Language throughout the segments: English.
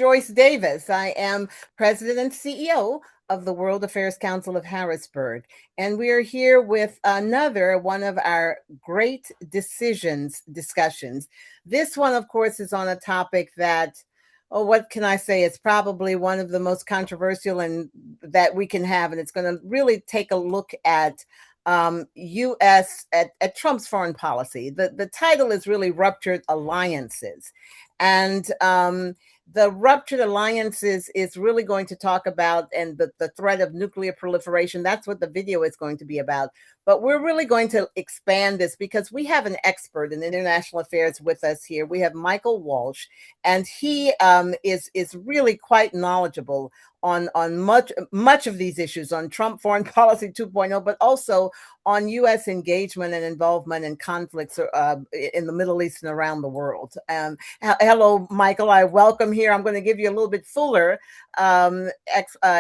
Joyce Davis. I am President and CEO of the World Affairs Council of Harrisburg. And we are here with another one of our great decisions discussions. This one, of course, is on a topic that, oh, what can I say? It's probably one of the most controversial and that we can have. And it's going to really take a look at U.S. At Trump's foreign policy. The title is really Ruptured Alliances. And the ruptured alliances is really going to talk about and the threat of nuclear proliferation. That's what the video is going to be about. But we're really going to expand this because we have an expert in international affairs with us here. We have Michael Walsh, and he is really quite knowledgeable on much of these issues, on Trump foreign policy 2.0, but also on U.S. engagement and involvement in conflicts in the Middle East and around the world. Hello, Michael. I welcome here. I'm going to give you a little bit fuller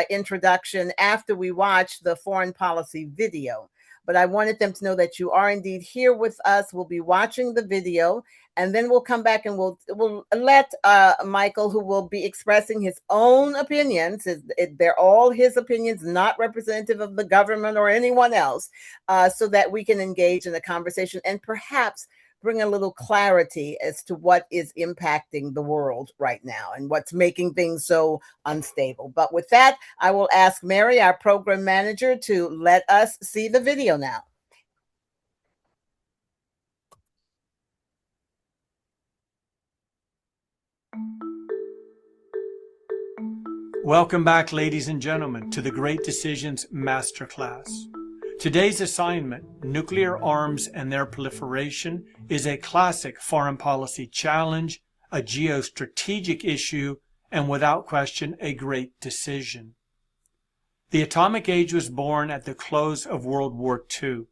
introduction after we watch the foreign policy video. But I wanted them to know that you are indeed here with us. We'll be watching the video, and then we'll come back and we'll let Michael, who will be expressing his own opinions. They're all his opinions, not representative of the government or anyone else, so that we can engage in a conversation and perhaps bring a little clarity as to what is impacting the world right now and what's making things so unstable. But with that, I will ask Mary, our program manager, to let us see the video now. Welcome back, ladies and gentlemen, to the Great Decisions Masterclass. Today's assignment, nuclear arms and their proliferation, is a classic foreign policy challenge, a geostrategic issue, and without question, a great decision. The atomic age was born at the close of World War II.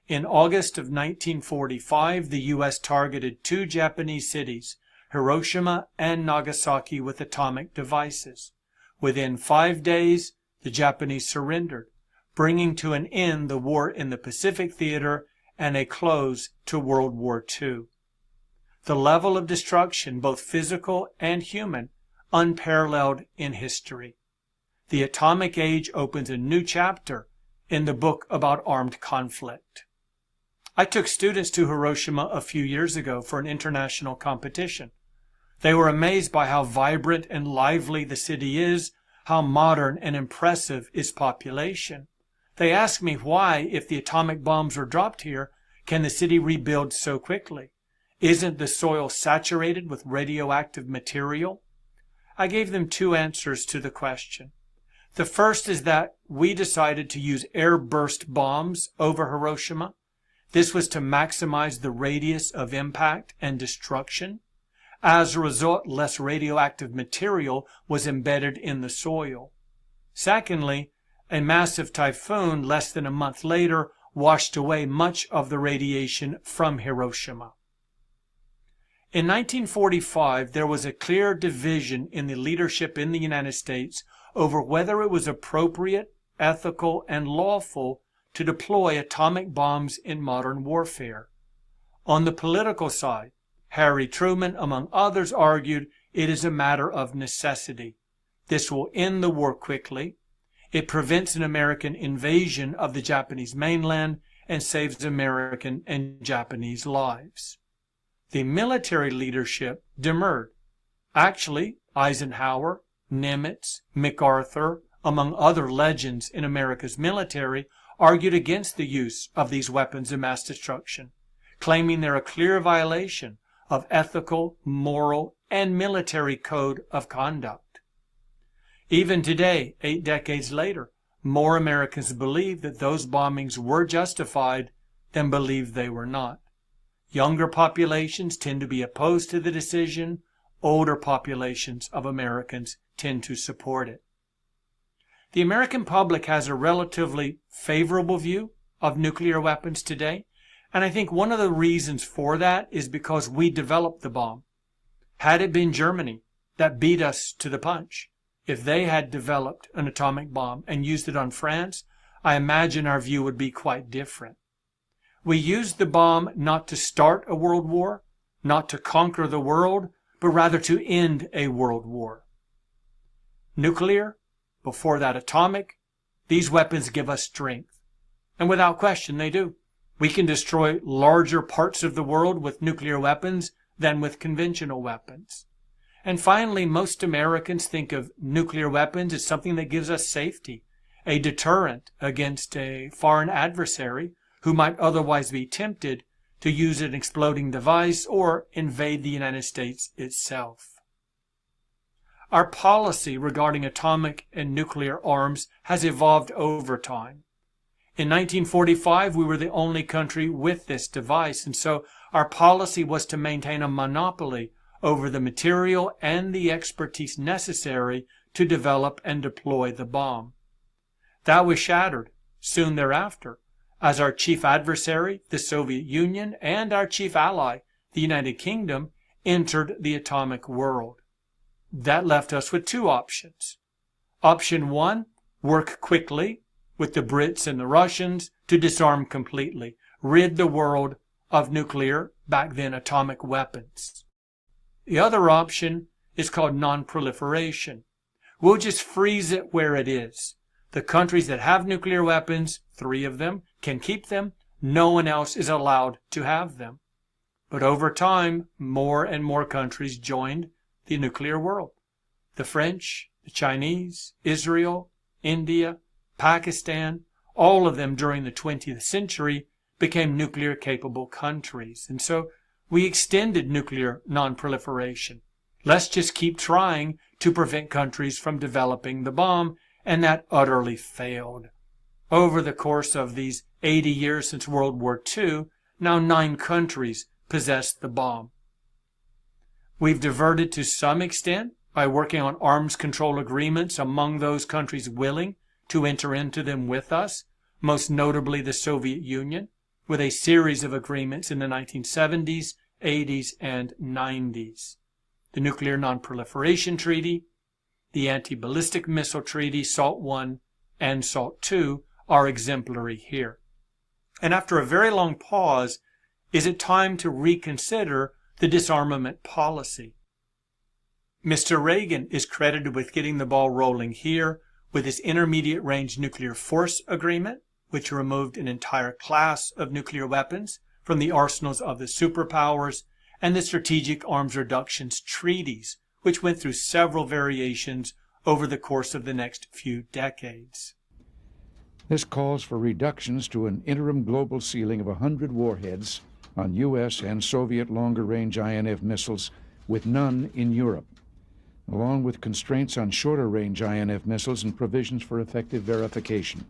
In August of 1945, the U.S. targeted two Japanese cities, Hiroshima and Nagasaki, with atomic devices. Within 5 days, the Japanese surrendered, bringing to an end the war in the Pacific Theater and a close to World War II. The level of destruction, both physical and human, unparalleled in history. The atomic age opens a new chapter in the book about armed conflict. I took students to Hiroshima a few years ago for an international competition. They were amazed by how vibrant and lively the city is, how modern and impressive its population. They asked me why, if the atomic bombs were dropped here, can the city rebuild so quickly? Isn't the soil saturated with radioactive material? I gave them two answers to the question. The first is that we decided to use air-burst bombs over Hiroshima. This was to maximize the radius of impact and destruction. As a result, less radioactive material was embedded in the soil. Secondly, a massive typhoon less than a month later washed away much of the radiation from Hiroshima. In 1945, there was a clear division in the leadership in the United States over whether it was appropriate, ethical, and lawful to deploy atomic bombs in modern warfare. On the political side, Harry Truman, among others, argued it is a matter of necessity. This will end the war quickly. It prevents an American invasion of the Japanese mainland and saves American and Japanese lives. The military leadership demurred. Actually, Eisenhower, Nimitz, MacArthur, among other legends in America's military, argued against the use of these weapons of mass destruction, claiming they're a clear violation of ethical, moral, and military code of conduct. Even today, 8 decades later, more Americans believe that those bombings were justified than believe they were not. Younger populations tend to be opposed to the decision. Older populations of Americans tend to support it. The American public has a relatively favorable view of nuclear weapons today, and I think one of the reasons for that is because we developed the bomb. Had it been Germany that beat us to the punch, if they had developed an atomic bomb and used it on France, I imagine our view would be quite different. We used the bomb not to start a world war, not to conquer the world, but rather to end a world war. nuclear, before that atomic, these weapons give us strength. And without question, they do. We can destroy larger parts of the world with nuclear weapons than with conventional weapons. And finally, most Americans think of nuclear weapons as something that gives us safety, a deterrent against a foreign adversary who might otherwise be tempted to use an exploding device or invade the United States itself. Our policy regarding atomic and nuclear arms has evolved over time. In 1945, we were the only country with this device, and so our policy was to maintain a monopoly over the material and the expertise necessary to develop and deploy the bomb. That was shattered soon thereafter, as our chief adversary, the Soviet Union, and our chief ally, the United Kingdom, entered the atomic world. That left us with two options. Option one, work quickly with the Brits and the Russians to disarm completely, rid the world of nuclear, back then atomic weapons. The other option is called non-proliferation. We'll just freeze it where it is. The countries that have nuclear weapons, 3 of them, can keep them. No one else is allowed to have them. But over time, more and more countries joined the nuclear world. The French, the Chinese, Israel, India, Pakistan, all of them during the 20th century became nuclear-capable countries. And so we extended nuclear non-proliferation. Let's just keep trying to prevent countries from developing the bomb, and that utterly failed. Over the course of these 80 years since World War II, now 9 countries possess the bomb. We've diverted to some extent by working on arms control agreements among those countries willing to enter into them with us, most notably the Soviet Union, with a series of agreements in the 1970s, 80s, and 90s. The Nuclear Non-Proliferation Treaty, the Anti-Ballistic Missile Treaty, SALT I and SALT II, are exemplary here. And after a very long pause, is it time to reconsider the disarmament policy? Mr. Reagan is credited with getting the ball rolling here with his Intermediate Range Nuclear Force Agreement, which removed an entire class of nuclear weapons from the arsenals of the superpowers, and the Strategic Arms Reductions Treaties, which went through several variations over the course of the next few decades. This calls for reductions to an interim global ceiling of 100 warheads on U.S. and Soviet longer-range INF missiles, with none in Europe, along with constraints on shorter-range INF missiles and provisions for effective verification.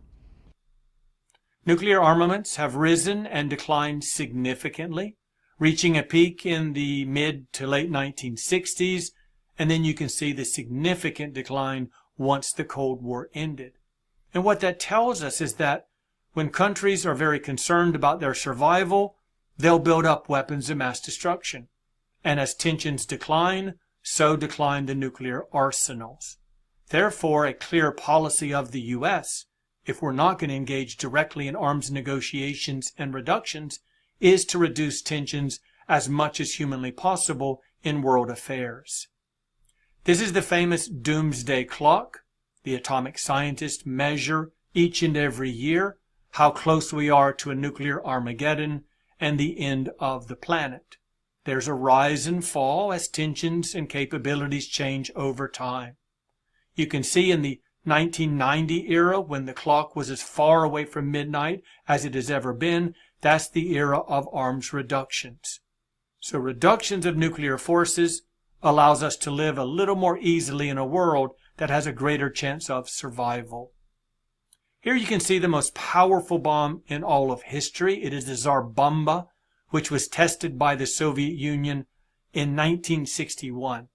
Nuclear armaments have risen and declined significantly, reaching a peak in the mid to late 1960s, and then you can see the significant decline once the Cold War ended. And what that tells us is that when countries are very concerned about their survival, they'll build up weapons of mass destruction. And as tensions decline, so decline the nuclear arsenals. Therefore, a clear policy of the U.S., if we're not going to engage directly in arms negotiations and reductions, is to reduce tensions as much as humanly possible in world affairs. This is the famous doomsday clock. The atomic scientists measure each and every year how close we are to a nuclear Armageddon and the end of the planet. There's a rise and fall as tensions and capabilities change over time. You can see in the 1990 era, when the clock was as far away from midnight as it has ever been, that's the era of arms reductions. So reductions of nuclear forces allows us to live a little more easily in a world that has a greater chance of survival. Here you can see the most powerful bomb in all of history. It is the Tsar Bomba, which was tested by the Soviet Union in 1961.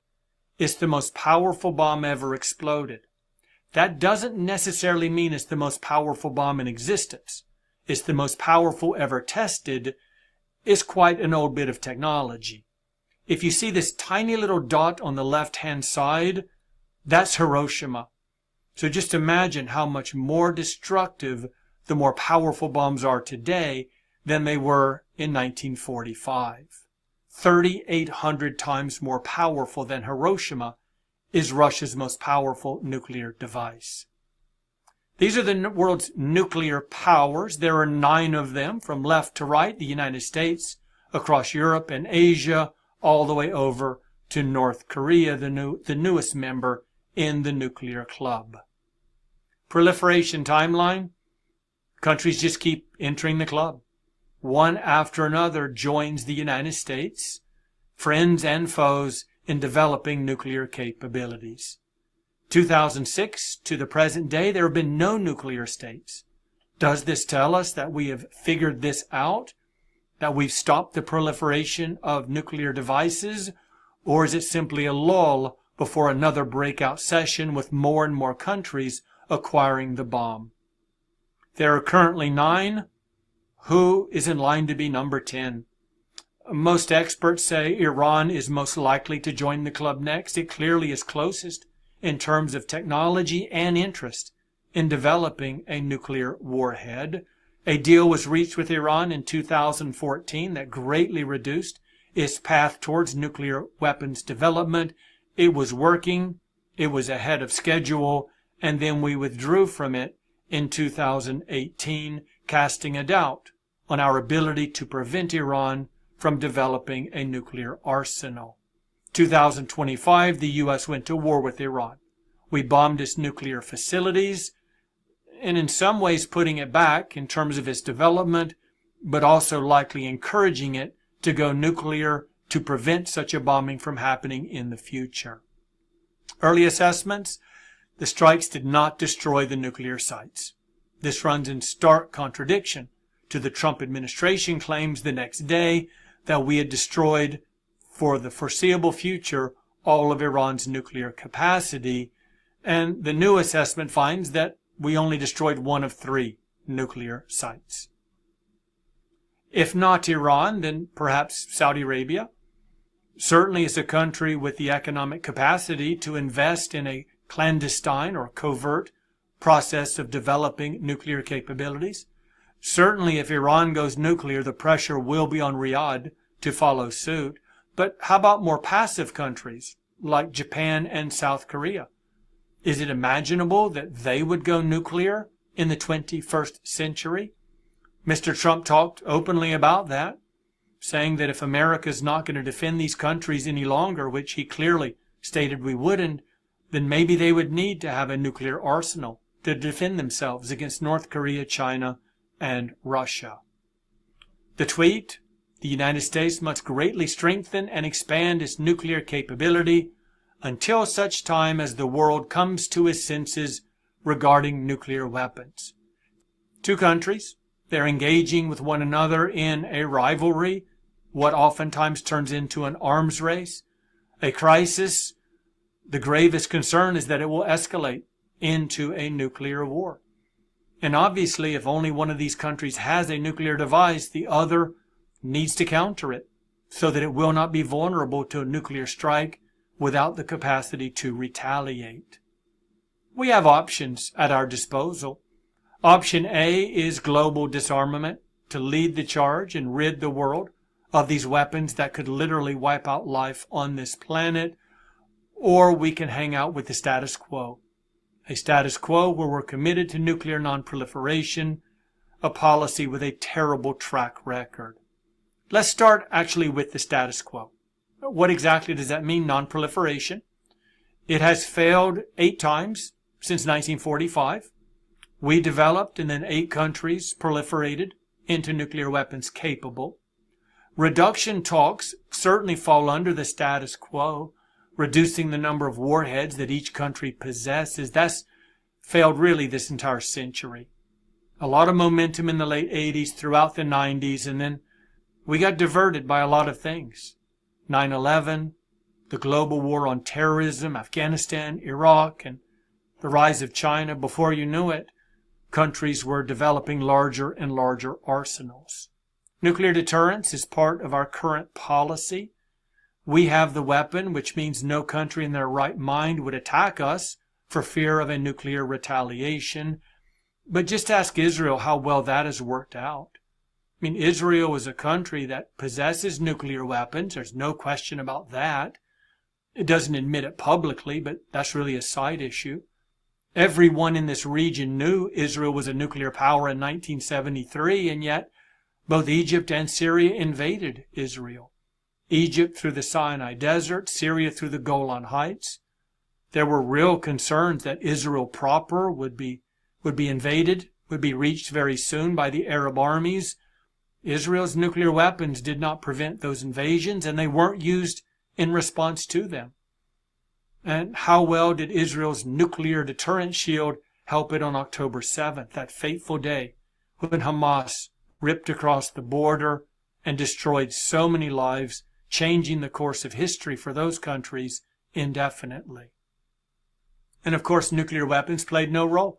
It's the most powerful bomb ever exploded. That doesn't necessarily mean it's the most powerful bomb in existence. It's the most powerful ever tested. It's quite an old bit of technology. If you see this tiny little dot on the left-hand side, that's Hiroshima. So just imagine how much more destructive the more powerful bombs are today than they were in 1945. 3,800 times more powerful than Hiroshima is Russia's most powerful nuclear device. These are the world's nuclear powers. There are 9 of them from left to right, the United States, across Europe and Asia, all the way over to North Korea, the newest member in the nuclear club. Proliferation timeline. Countries just keep entering the club. One after another joins the United States, friends and foes, in developing nuclear capabilities. 2006 to the present day, there have been no nuclear states. Does this tell us that we have figured this out? That we've stopped the proliferation of nuclear devices? Or is it simply a lull before another breakout session with more and more countries acquiring the bomb? There are currently 9. Who is in line to be number 10? Most experts say Iran is most likely to join the club next. It clearly is closest in terms of technology and interest in developing a nuclear warhead. A deal was reached with Iran in 2014 that greatly reduced its path towards nuclear weapons development. It was working, it was ahead of schedule, and then we withdrew from it in 2018, casting a doubt on our ability to prevent Iran from developing a nuclear arsenal. 2025, the U.S. went to war with Iran. We bombed its nuclear facilities, and in some ways putting it back in terms of its development, but also likely encouraging it to go nuclear to prevent such a bombing from happening in the future. Early assessments, the strikes did not destroy the nuclear sites. This runs in stark contradiction to the Trump administration claims the next day that we had destroyed for the foreseeable future all of Iran's nuclear capacity, and the new assessment finds that we only destroyed 1 of 3 nuclear sites. If not Iran, then perhaps Saudi Arabia. Certainly is a country with the economic capacity to invest in a clandestine or covert process of developing nuclear capabilities. Certainly if Iran goes nuclear, the pressure will be on Riyadh to follow suit. But how about more passive countries like Japan and South Korea? Is it imaginable that they would go nuclear in the 21st century? Mr. Trump talked openly about that, saying that if America is not going to defend these countries any longer, which he clearly stated we wouldn't, then maybe they would need to have a nuclear arsenal to defend themselves against North Korea, China, and Russia. The tweet: the United States must greatly strengthen and expand its nuclear capability until such time as the world comes to its senses regarding nuclear weapons. 2 countries, they're engaging with one another in a rivalry, what oftentimes turns into an arms race, a crisis. The gravest concern is that it will escalate into a nuclear war. And obviously, if only one of these countries has a nuclear device, the other needs to counter it so that it will not be vulnerable to a nuclear strike without the capacity to retaliate. We have options at our disposal. Option A is global disarmament, to lead the charge and rid the world of these weapons that could literally wipe out life on this planet. Or we can hang out with the status quo. A status quo where we're committed to nuclear non-proliferation, a policy with a terrible track record. Let's start actually with the status quo. What exactly does that mean, non-proliferation? It has failed 8 times since 1945. We developed and then 8 countries proliferated into nuclear weapons capable. Reduction talks certainly fall under the status quo, reducing the number of warheads that each country possesses. That's failed really this entire century. A lot of momentum in the late 80s, throughout the 90s, and then we got diverted by a lot of things. 9/11, the global war on terrorism, Afghanistan, Iraq, and the rise of China. Before you knew it, countries were developing larger and larger arsenals. Nuclear deterrence is part of our current policy. We have the weapon, which means no country in their right mind would attack us for fear of a nuclear retaliation. But just ask Israel how well that has worked out. I mean, Israel is a country that possesses nuclear weapons. There's no question about that. It doesn't admit it publicly, but that's really a side issue. Everyone in this region knew Israel was a nuclear power in 1973, and yet both Egypt and Syria invaded Israel. Egypt through the Sinai Desert, Syria through the Golan Heights. There were real concerns that Israel proper would be invaded, would be reached very soon by the Arab armies. Israel's nuclear weapons did not prevent those invasions, and they weren't used in response to them. And how well did Israel's nuclear deterrent shield help it on October 7th, that fateful day when Hamas ripped across the border and destroyed so many lives, changing the course of history for those countries indefinitely? And of course, nuclear weapons played no role.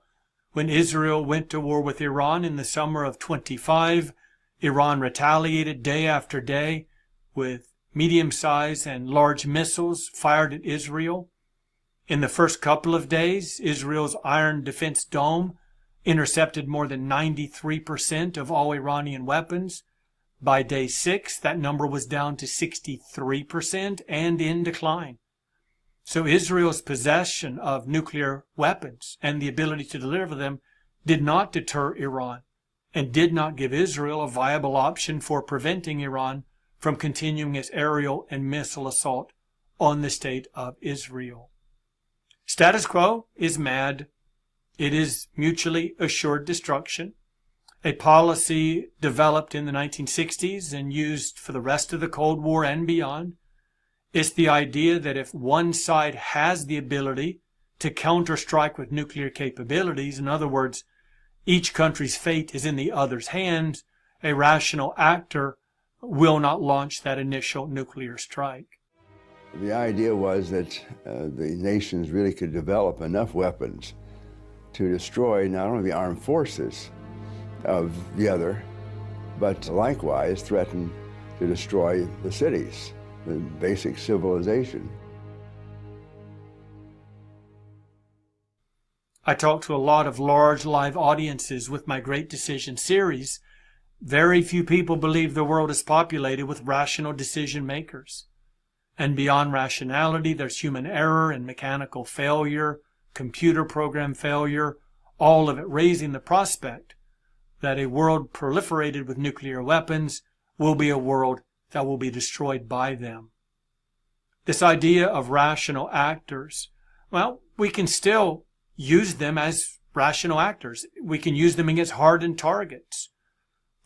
When Israel went to war with Iran in the summer of 25, Iran retaliated day after day with medium-sized and large missiles fired at Israel. In the first couple of days, Israel's Iron Defense Dome intercepted more than 93% of all Iranian weapons. By day 6, that number was down to 63% and in decline. So Israel's possession of nuclear weapons and the ability to deliver them did not deter Iran and did not give Israel a viable option for preventing Iran from continuing its aerial and missile assault on the state of Israel. Status quo is mad. It is mutually assured destruction, a policy developed in the 1960s and used for the rest of the Cold War and beyond. It's the idea that if one side has the ability to counterstrike with nuclear capabilities, in other words, each country's fate is in the other's hands, a rational actor will not launch that initial nuclear strike. The idea was that the nations really could develop enough weapons to destroy not only the armed forces of the other, but likewise threaten to destroy the cities, the basic civilization. I talk to a lot of large live audiences with my Great Decision series. Very few people believe the world is populated with rational decision makers. And beyond rationality, there's human error and mechanical failure, computer program failure, all of it raising the prospect that a world proliferated with nuclear weapons will be a world that will be destroyed by them. This idea of rational actors, well, we can still use them as rational actors. We can use them against hardened targets.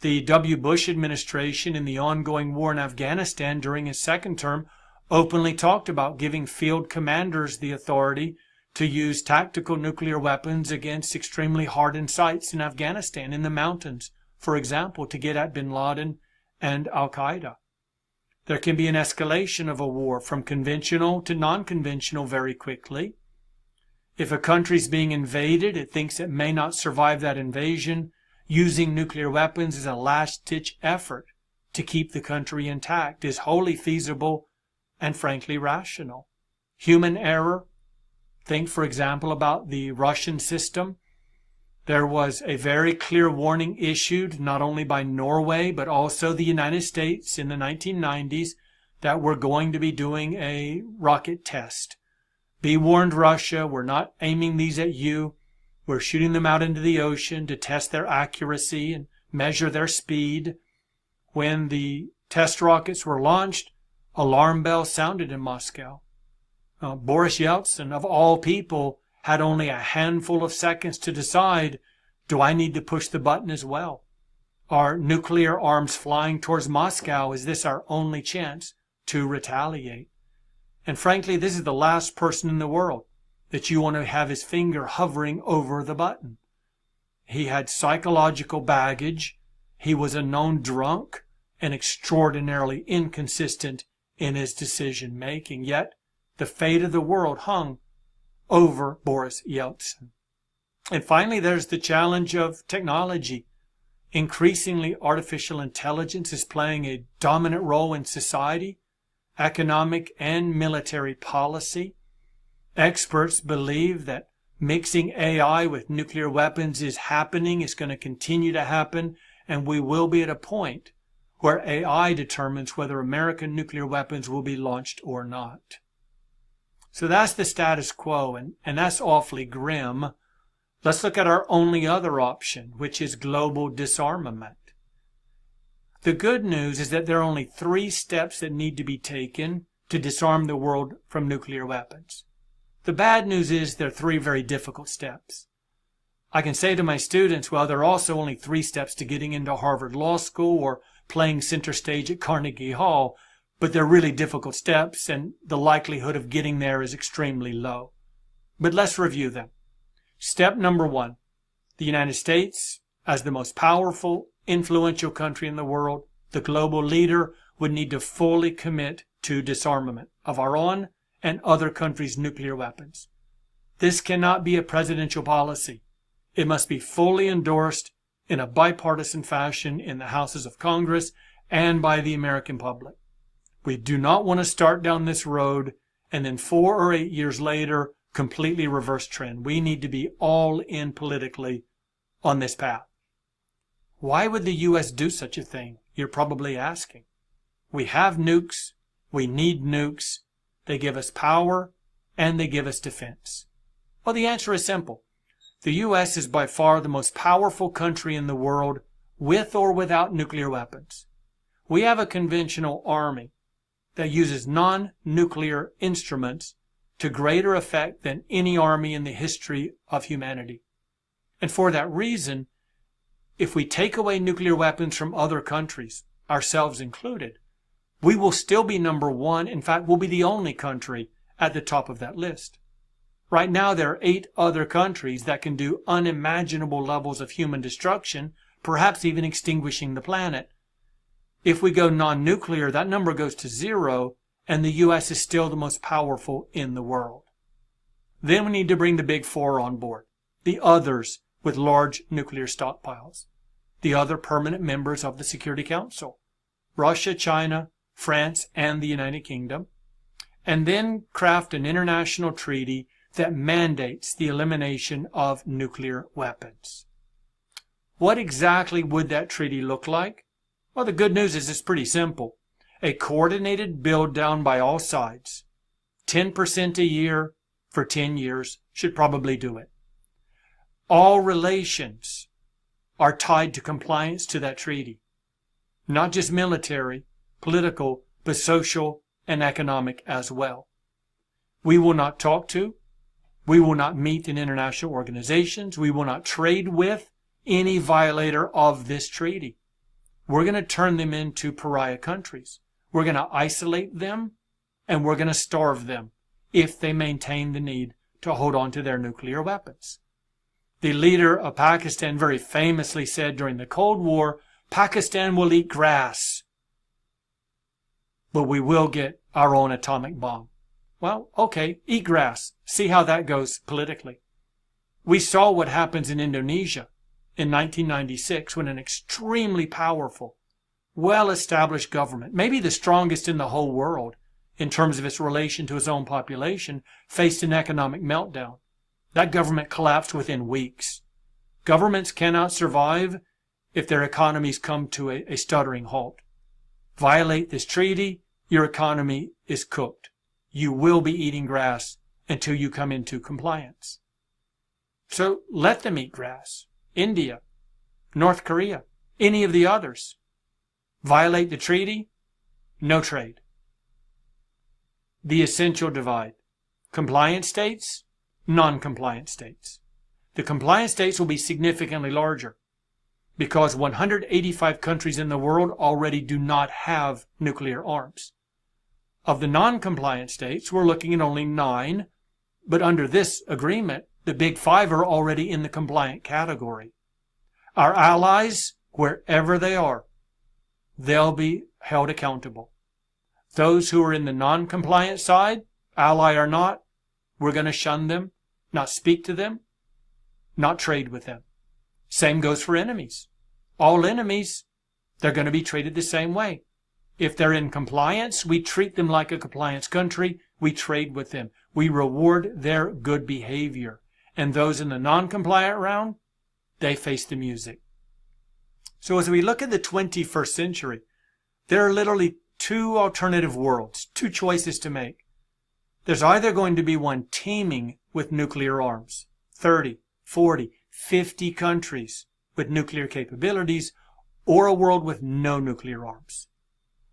The W. Bush administration in the ongoing war in Afghanistan during his second term openly talked about giving field commanders the authority to use tactical nuclear weapons against extremely hardened sites in Afghanistan, in the mountains, for example, to get at bin Laden and Al-Qaeda. There can be an escalation of a war from conventional to non-conventional very quickly. If a country is being invaded, it thinks it may not survive that invasion. Using nuclear weapons as a last-ditch effort to keep the country intact is wholly feasible and frankly rational. Human error. Think, for example, about the Russian system. There was a very clear warning issued not only by Norway but also the United States in the 1990s that we're going to be doing a rocket test. Be warned, Russia, we're not aiming these at you. We're shooting them out into the ocean to test their accuracy and measure their speed. When the test rockets were launched, alarm bells sounded in Moscow. Boris Yeltsin, of all people, had only a handful of seconds to decide, do I need to push the button as well? Are nuclear arms flying towards Moscow? Is this our only chance to retaliate? And frankly, this is the last person in the world that you want to have his finger hovering over the button. He had psychological baggage. He was a known drunk and extraordinarily inconsistent in his decision-making. Yet, the fate of the world hung over Boris Yeltsin. And finally, there's the challenge of technology. Increasingly, artificial intelligence is playing a dominant role in society, economic and military policy. Experts believe that mixing AI with nuclear weapons is happening, is going to continue to happen, and we will be at a point where AI determines whether American nuclear weapons will be launched or not. So that's the status quo, and that's awfully grim. Let's look at our only other option, which is global disarmament. The good news is that there are only 3 steps that need to be taken to disarm the world from nuclear weapons. The bad news is there are 3 very difficult steps. I can say to my students, well, there are also only 3 steps to getting into Harvard Law School or playing center stage at Carnegie Hall, but they're really difficult steps, and the likelihood of getting there is extremely low. But let's review them. Step number 1, the United States, as the most powerful, influential country in the world, the global leader, would need to fully commit to disarmament of our own and other countries' nuclear weapons. This cannot be a presidential policy. It must be fully endorsed in a bipartisan fashion in the houses of Congress and by the American public. We do not want to start down this road and then 4 or 8 years later completely reverse trend. We need to be all in politically on this path. Why would the U.S. do such a thing? You're probably asking. We have nukes. We need nukes. They give us power and they give us defense. Well, the answer is simple. The U.S. is by far the most powerful country in the world with or without nuclear weapons. We have a conventional army that uses non-nuclear instruments to greater effect than any army in the history of humanity. And for that reason, if we take away nuclear weapons from other countries, ourselves included, we will still be number 1. In fact, we'll be the only country at the top of that list. Right now, there are 8 other countries that can do unimaginable levels of human destruction, perhaps even extinguishing the planet. If we go non-nuclear, that number goes to 0, and the U.S. is still the most powerful in the world. Then we need to bring the big 4 on board, the others with large nuclear stockpiles, the other permanent members of the Security Council, Russia, China, France, and the United Kingdom, and then craft an international treaty that mandates the elimination of nuclear weapons. What exactly would that treaty look like? Well, the good news is it's pretty simple. A coordinated build down by all sides. 10% a year for 10 years should probably do it. All relations are tied to compliance to that treaty. Not just military, political, but social and economic as well. We will not talk to, we will not meet in international organizations, we will not trade with any violator of this treaty. We're going to turn them into pariah countries. We're going to isolate them and we're going to starve them if they maintain the need to hold on to their nuclear weapons. The leader of Pakistan very famously said during the Cold War, Pakistan will eat grass, but we will get our own atomic bomb. Well, okay, eat grass. See how that goes politically. We saw what happens in Indonesia in 1996 when an extremely powerful, well-established government, maybe the strongest in the whole world in terms of its relation to its own population, faced an economic meltdown. That government collapsed within weeks. Governments cannot survive if their economies come to a stuttering halt. Violate this treaty, your economy is cooked. You will be eating grass until you come into compliance. So let them eat grass. India, North Korea, any of the others. Violate the treaty, no trade. The essential divide. Compliant states, non-compliant states. The compliant states will be significantly larger because 185 countries in the world already do not have nuclear arms. Of the non-compliant states, we're looking at only 9, but under this agreement, the big 5 are already in the compliant category. Our allies, wherever they are, they'll be held accountable. Those who are in the non-compliant side, ally or not, we're going to shun them, not speak to them, not trade with them. Same goes for enemies. All enemies, they're going to be treated the same way. If they're in compliance, we treat them like a compliance country. We trade with them. We reward their good behavior. And those in the non-compliant round, they face the music. So as we look at the 21st century, there are literally 2 alternative worlds, 2 choices to make. There's either going to be one teeming with nuclear arms, 30, 40, 50 countries with nuclear capabilities, or a world with no nuclear arms.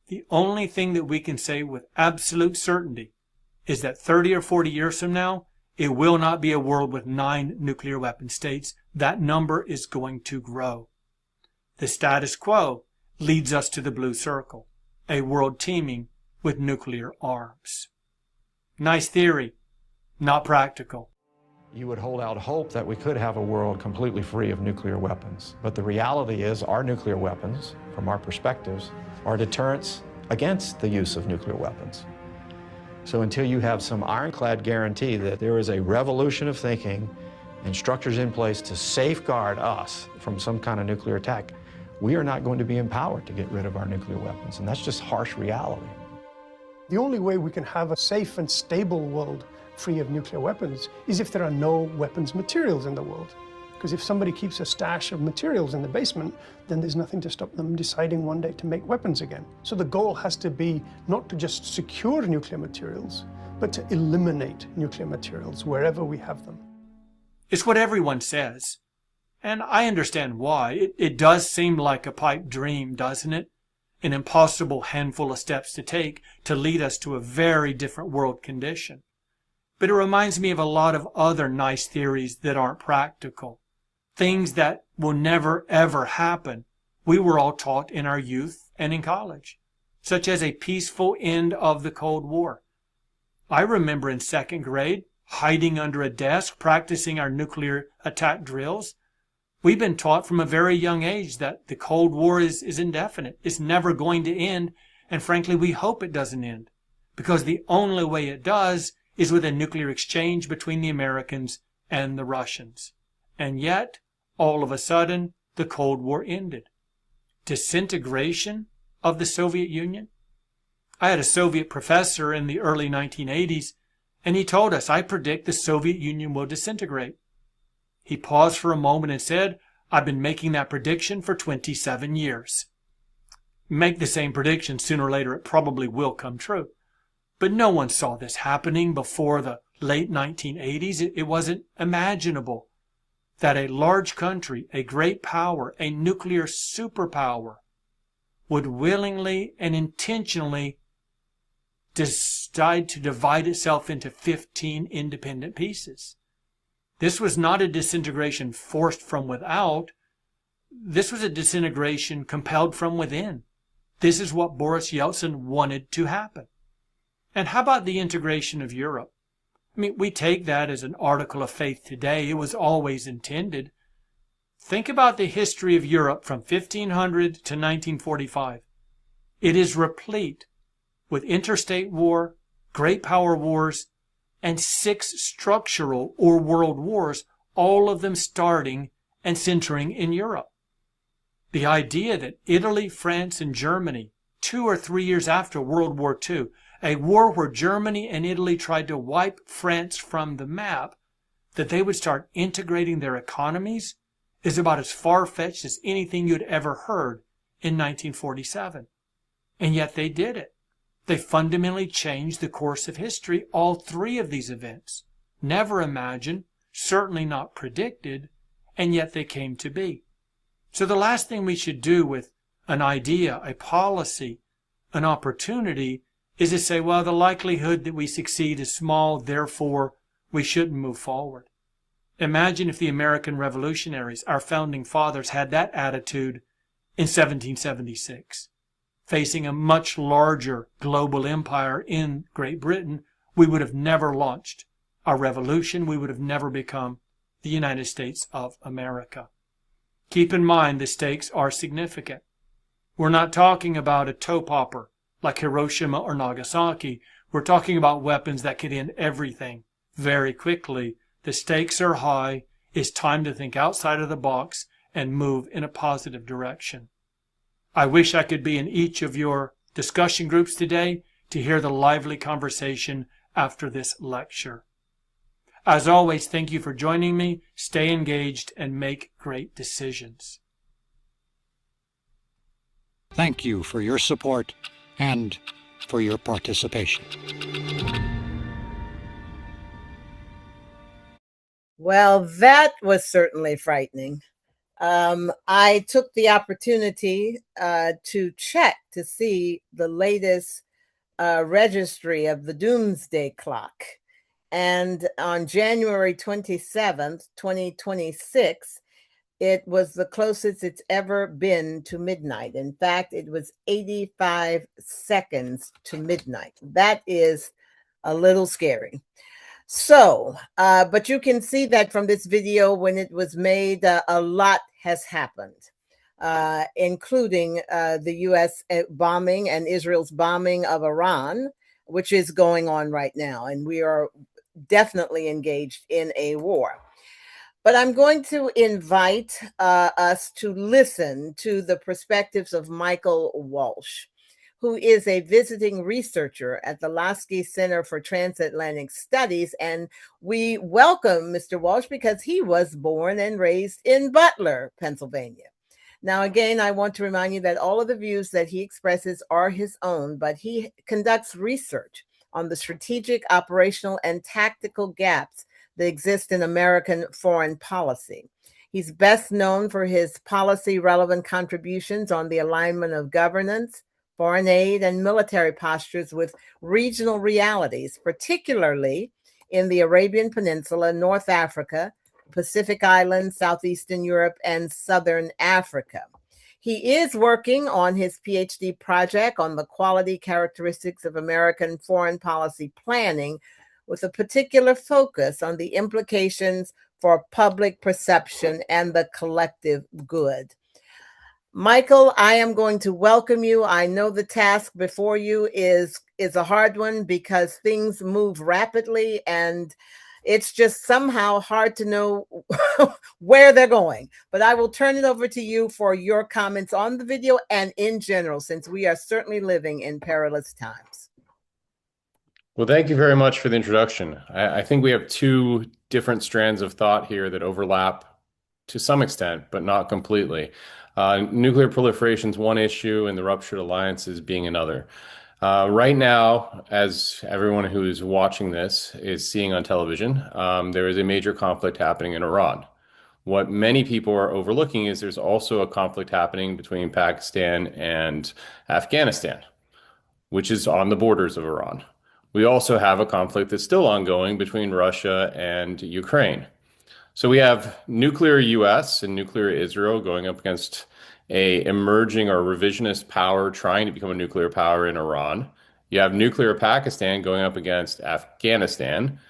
The only thing that we can say with absolute certainty is that 30 or 40 years from now, it will not be a world with 9 nuclear weapon states. That number is going to grow. The status quo leads us to the blue circle, a world teeming with nuclear arms. Nice theory, not practical. You would hold out hope that we could have a world completely free of nuclear weapons. But the reality is our nuclear weapons, from our perspectives, are deterrents against the use of nuclear weapons. So until you have some ironclad guarantee that there is a revolution of thinking and structures in place to safeguard us from some kind of nuclear attack, we are not going to be empowered to get rid of our nuclear weapons. And that's just harsh reality. The only way we can have a safe and stable world free of nuclear weapons is if there are no weapons materials in the world. Because if somebody keeps a stash of materials in the basement, then there's nothing to stop them deciding one day to make weapons again. So the goal has to be not to just secure nuclear materials, but to eliminate nuclear materials wherever we have them. It's what everyone says. And I understand why. It does seem like a pipe dream, doesn't it? An impossible handful of steps to take to lead us to a very different world condition. But it reminds me of a lot of other nice theories that aren't practical. Things that will never ever happen. We were all taught in our youth and in college, such as a peaceful end of the Cold War. I remember in second grade, hiding under a desk, practicing our nuclear attack drills. We've been taught from a very young age that the Cold War is indefinite. It's never going to end, and frankly, we hope it doesn't end, because the only way it does is with a nuclear exchange between the Americans and the Russians. And yet, all of a sudden, the Cold War ended. Disintegration of the Soviet Union? I had a Soviet professor in the early 1980s, and he told us, I predict the Soviet Union will disintegrate. He paused for a moment and said, I've been making that prediction for 27 years. Make the same prediction, sooner or later it probably will come true. But no one saw this happening before the late 1980s. It wasn't imaginable that a large country, a great power, a nuclear superpower would willingly and intentionally decide to divide itself into 15 independent pieces. This was not a disintegration forced from without. This was a disintegration compelled from within. This is what Boris Yeltsin wanted to happen. And how about the integration of Europe? I mean, we take that as an article of faith today. It was always intended. Think about the history of Europe from 1500 to 1945. It is replete with interstate war, great power wars, and 6 structural or world wars, all of them starting and centering in Europe. The idea that Italy, France, and Germany, 2 or 3 years after World War II, a war where Germany and Italy tried to wipe France from the map, that they would start integrating their economies, is about as far-fetched as anything you'd ever heard in 1947. And yet they did it. They fundamentally changed the course of history, all 3 of these events. Never imagined, certainly not predicted, and yet they came to be. So the last thing we should do with an idea, a policy, an opportunity, is to say, well, the likelihood that we succeed is small, therefore we shouldn't move forward. Imagine if the American revolutionaries, our founding fathers, had that attitude in 1776. Facing a much larger global empire in Great Britain, we would have never launched our revolution. We would have never become the United States of America. Keep in mind the stakes are significant. We're not talking about a toe popper like Hiroshima or Nagasaki. We're talking about weapons that could end everything very quickly. The stakes are high. It's time to think outside of the box and move in a positive direction. I wish I could be in each of your discussion groups today to hear the lively conversation after this lecture. As always, thank you for joining me. Stay engaged and make great decisions. Thank you for your support and for your participation. Well, that was certainly frightening. I took the opportunity to check to see the latest registry of the doomsday clock. And on January 27th, 2026, it was the closest it's ever been to midnight. In fact, it was 85 seconds to midnight. That is a little scary. So, but you can see that from this video when it was made, a lot has happened, including the U.S. bombing and Israel's bombing of Iran, which is going on right now. And we are definitely engaged in a war. But I'm going to invite us to listen to the perspectives of Michael Walsh, who is a visiting researcher at the Lasky Center for Transatlantic Studies. And we welcome Mr. Walsh because he was born and raised in Butler, Pennsylvania. Now, again, I want to remind you that all of the views that he expresses are his own, but he conducts research on the strategic, operational, and tactical gaps that exist in American foreign policy. He's best known for his policy relevant contributions on the alignment of governance, foreign aid, and military postures with regional realities, particularly in the Arabian Peninsula, North Africa, Pacific Islands, Southeastern Europe, and Southern Africa. He is working on his PhD project on the quality characteristics of American foreign policy planning, with a particular focus on the implications for public perception and the collective good. Michael, I am going to welcome you. I know the task before you is a hard one because things move rapidly and it's just somehow hard to know where they're going. But I will turn it over to you for your comments on the video and in general, since we are certainly living in perilous times. Well, thank you very much for the introduction. I think we have two different strands of thought here that overlap to some extent, but not completely. Nuclear proliferation is one issue, and the ruptured alliances being another. Right now, as everyone who is watching this is seeing on television, there is a major conflict happening in Iran. What many people are overlooking is there's also a conflict happening between Pakistan and Afghanistan, which is on the borders of Iran. We also have a conflict that's still ongoing between Russia and Ukraine. So we have nuclear US and nuclear Israel going up against a emerging or revisionist power trying to become a nuclear power in Iran. You have nuclear Pakistan going up against Afghanistan,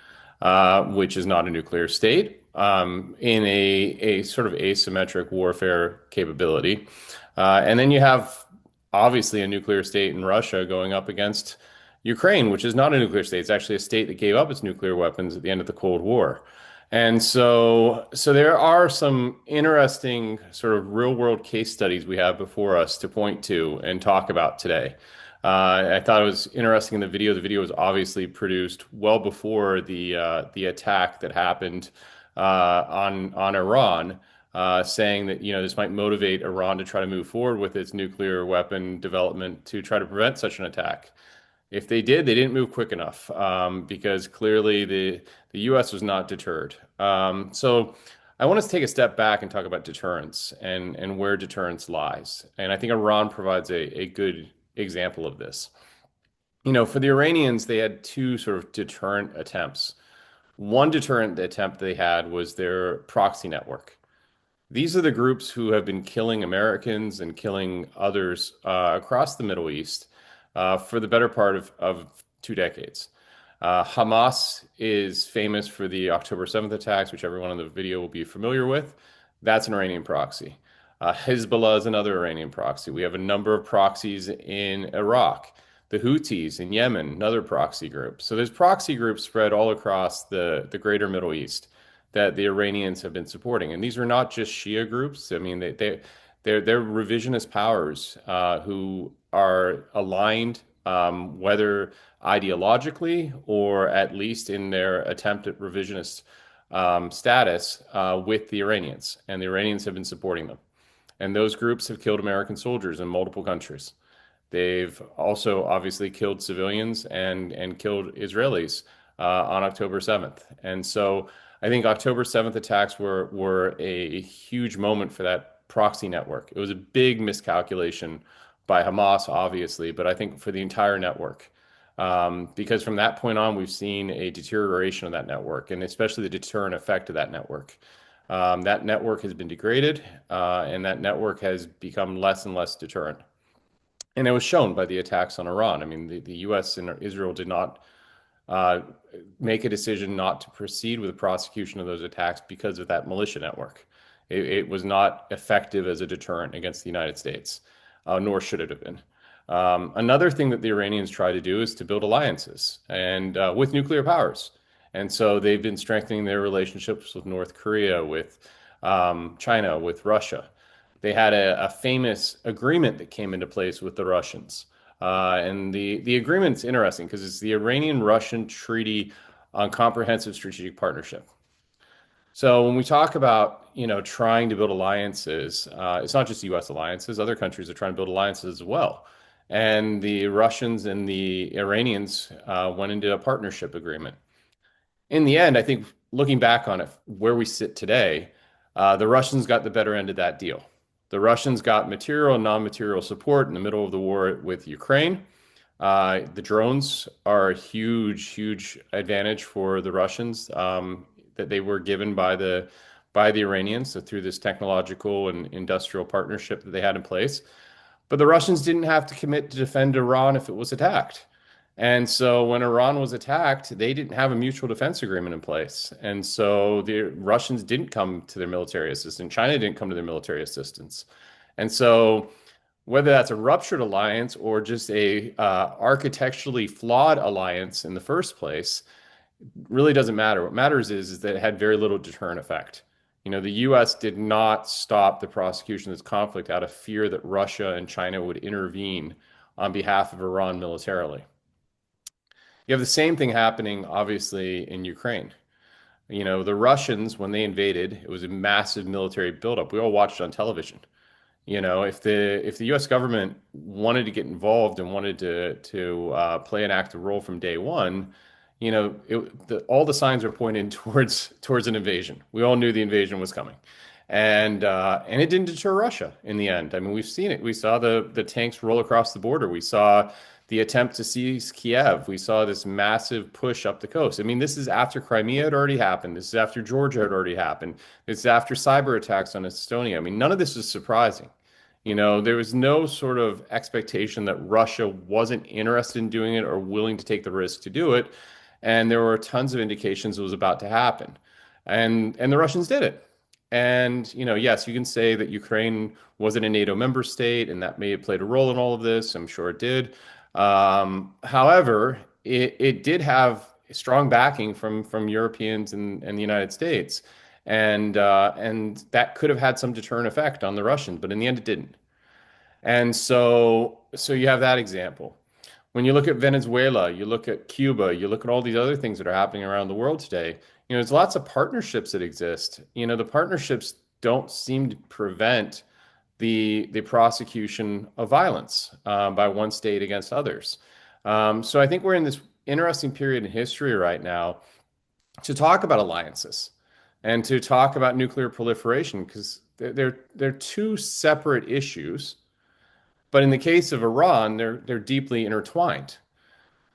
which is not a nuclear state, in a sort of asymmetric warfare capability. And then you have obviously a nuclear state in Russia going up against Ukraine, which is not a nuclear state. It's actually a state that gave up its nuclear weapons at the end of the Cold War. And so there are some interesting sort of real world case studies we have before us to point to and talk about today. I thought it was interesting in the video. The video was obviously produced well before the attack that happened on Iran, saying that this might motivate Iran to try to move forward with its nuclear weapon development to try to prevent such an attack. If they did, they didn't move quick enough because clearly the U.S. was not deterred. So I want us to take a step back and talk about deterrence and where deterrence lies. And I think Iran provides a good example of this. For the Iranians, they had two sort of deterrent attempts. One deterrent attempt they had was their proxy network. These are the groups who have been killing Americans and killing others across the Middle East for the better part of 2 decades. Hamas is famous for the October 7th attacks, which everyone in the video will be familiar with. That's an Iranian proxy. Hezbollah is another Iranian proxy. We have a number of proxies in Iraq. The Houthis in Yemen, another proxy group. So there's proxy groups spread all across the greater Middle East that the Iranians have been supporting. And these are not just Shia groups. I mean, they're revisionist powers who are aligned, whether ideologically or at least in their attempt at revisionist status with the Iranians. And the Iranians have been supporting them. And those groups have killed American soldiers in multiple countries. They've also obviously killed civilians and killed Israelis on October 7th. And so I think October 7th attacks were a huge moment for that proxy network. It was a big miscalculation by Hamas, obviously, but I think for the entire network. Because from that point on, we've seen a deterioration of that network, and especially the deterrent effect of that network. That network has been degraded, and that network has become less and less deterrent. And it was shown by the attacks on Iran. I mean, the U.S. and Israel did not uh, make a decision not to proceed with the prosecution of those attacks because of that militia network. It was not effective as a deterrent against the United States, nor should it have been. Another thing that the Iranians try to do is to build alliances and with nuclear powers. And so they've been strengthening their relationships with North Korea, with China, with Russia. They had a famous agreement that came into place with the Russians. And the agreement's interesting because it's the Iranian-Russian Treaty on Comprehensive Strategic Partnership. So when we talk about, trying to build alliances, it's not just U.S. alliances. Other countries are trying to build alliances as well. And the Russians and the Iranians went into a partnership agreement. In the end, I think looking back on it, where we sit today, the Russians got the better end of that deal. The Russians got material and non-material support in the middle of the war with Ukraine. The drones are a huge, huge advantage for the Russians that they were given by the Iranians, so through this technological and industrial partnership that they had in place. But the Russians didn't have to commit to defend Iran if it was attacked. And so when Iran was attacked, they didn't have a mutual defense agreement in place. And so the Russians didn't come to their military assistance. China didn't come to their military assistance. And so whether that's a ruptured alliance or just a architecturally flawed alliance in the first place, really doesn't matter. What matters is that it had very little deterrent effect. The U.S. did not stop the prosecution of this conflict out of fear that Russia and China would intervene on behalf of Iran militarily. You have the same thing happening, obviously, in Ukraine. The Russians, when they invaded, it was a massive military buildup. We all watched on television. If the U.S. government wanted to get involved and wanted to play an active role from day one, all the signs were pointing towards an invasion. We all knew the invasion was coming, and it didn't deter Russia in the end. I mean, we've seen it. We saw the tanks roll across the border. We saw the attempt to seize Kiev. We saw this massive push up the coast. I mean, this is after Crimea had already happened. This is after Georgia had already happened. It's after cyber attacks on Estonia. I mean, none of this is surprising. There was no sort of expectation that Russia wasn't interested in doing it or willing to take the risk to do it. And there were tons of indications it was about to happen. And the Russians did it. And, yes, you can say that Ukraine wasn't a NATO member state, and that may have played a role in all of this. I'm sure it did. However, it did have strong backing from Europeans and the United States. And that could have had some deterrent effect on the Russians, but in the end, it didn't. And so you have that example. When you look at Venezuela, you look at Cuba, you look at all these other things that are happening around the world today, there's lots of partnerships that exist. The partnerships don't seem to prevent the prosecution of violence by one state against others. So I think we're in this interesting period in history right now to talk about alliances and to talk about nuclear proliferation, because they're two separate issues. But in the case of Iran, they're deeply intertwined.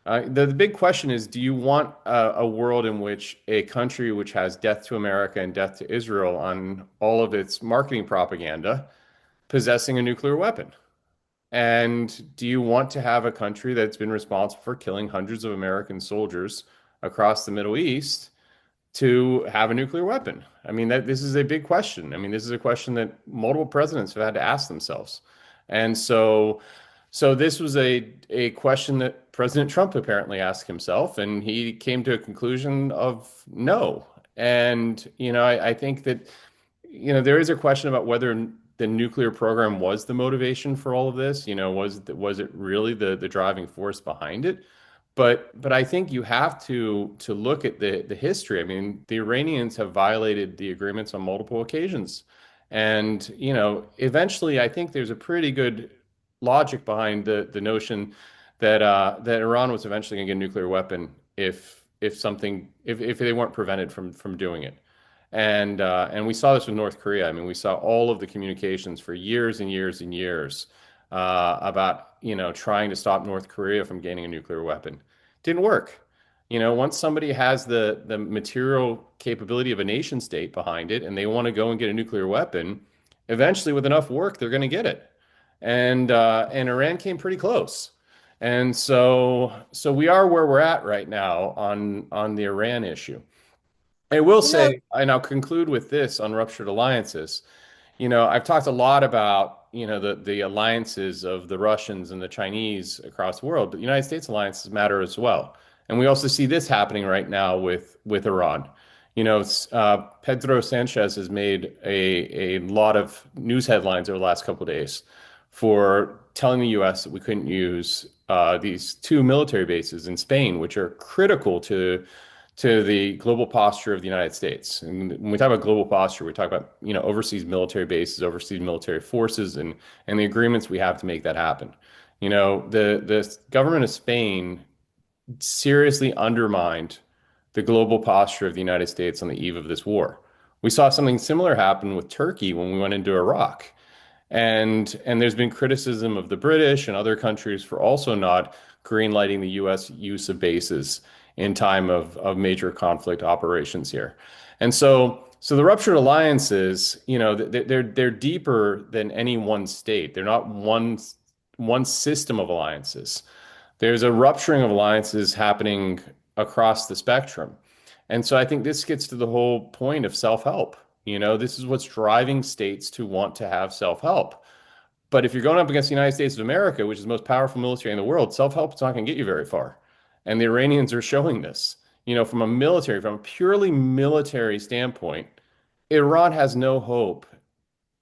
The big question is, do you want a world in which a country which has death to America and death to Israel on all of its marketing propaganda possessing a nuclear weapon? And do you want to have a country that's been responsible for killing hundreds of American soldiers across the Middle East to have a nuclear weapon? I mean, this is a big question. I mean, this is a question that multiple presidents have had to ask themselves. And so this was a question that President Trump apparently asked himself, and he came to a conclusion of no. And, I think that, there is a question about whether the nuclear program was the motivation for all of this. Was it really the driving force behind it? But I think you have to look at the history. I mean, the Iranians have violated the agreements on multiple occasions. And, eventually I think there's a pretty good logic behind the notion that Iran was eventually going to get a nuclear weapon if if they weren't prevented from doing it. And we saw this with North Korea. I mean, we saw all of the communications for years and years and years about, trying to stop North Korea from gaining a nuclear weapon. Didn't work. Once somebody has the material capability of a nation state behind it and they want to go and get a nuclear weapon, eventually with enough work, they're going to get it. And Iran came pretty close. And so we are where we're at right now on the Iran issue. I will You know, say, and I'll conclude with this on ruptured alliances. I've talked a lot about, the alliances of the Russians and the Chinese across the world, but the United States alliances matter as well. And we also see this happening right now with Iran. Pedro Sanchez has made a lot of news headlines over the last couple of days for telling the U.S. that we couldn't use these two military bases in Spain, which are critical to the global posture of the United States. And when we talk about global posture, we talk about, overseas military bases, overseas military forces, and the agreements we have to make that happen. The government of Spain seriously undermined the global posture of the United States on the eve of this war. We saw something similar happen with Turkey when we went into Iraq. And there's been criticism of the British and other countries for also not greenlighting the U.S. use of bases in time of major conflict operations here. And so the ruptured alliances, they're deeper than any one state. They're not one system of alliances. There's a rupturing of alliances happening across the spectrum. And so I think this gets to the whole point of self-help. This is what's driving states to want to have self-help. But if you're going up against the United States of America, which is the most powerful military in the world, self-help is not going to get you very far. And the Iranians are showing this. From a purely military standpoint, Iran has no hope,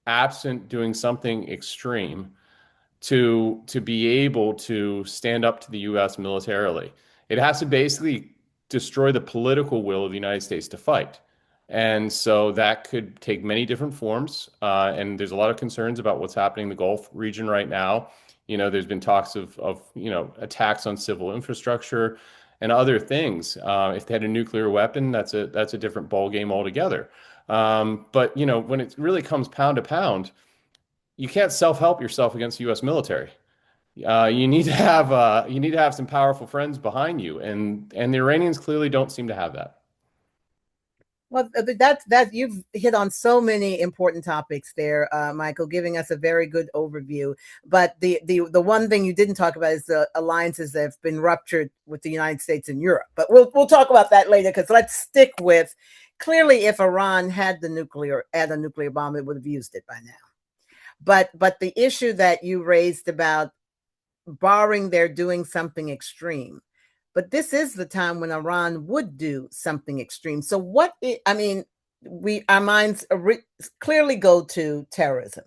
absent doing something extreme, to be able to stand up to the U.S. militarily. It has to basically destroy the political will of the United States to fight. And so that could take many different forms. And there's a lot of concerns about what's happening in the Gulf region right now. There's been talks of attacks on civil infrastructure and other things. If they had a nuclear weapon, that's a different ballgame altogether. But when it really comes pound to pound, you can't self-help yourself against the U.S. military. You need to have some powerful friends behind you, and the Iranians clearly don't seem to have that. well, that you've hit on so many important topics there, Michael, giving us a very good overview. But the one thing you didn't talk about is the alliances that have been ruptured with the United States and Europe. But we'll talk about that later, because let's stick with, clearly, if Iran had a nuclear bomb, it would have used it by now. But the issue that you raised about barring their doing something extreme, but this is the time when Iran would do something extreme. So our minds clearly go to terrorism,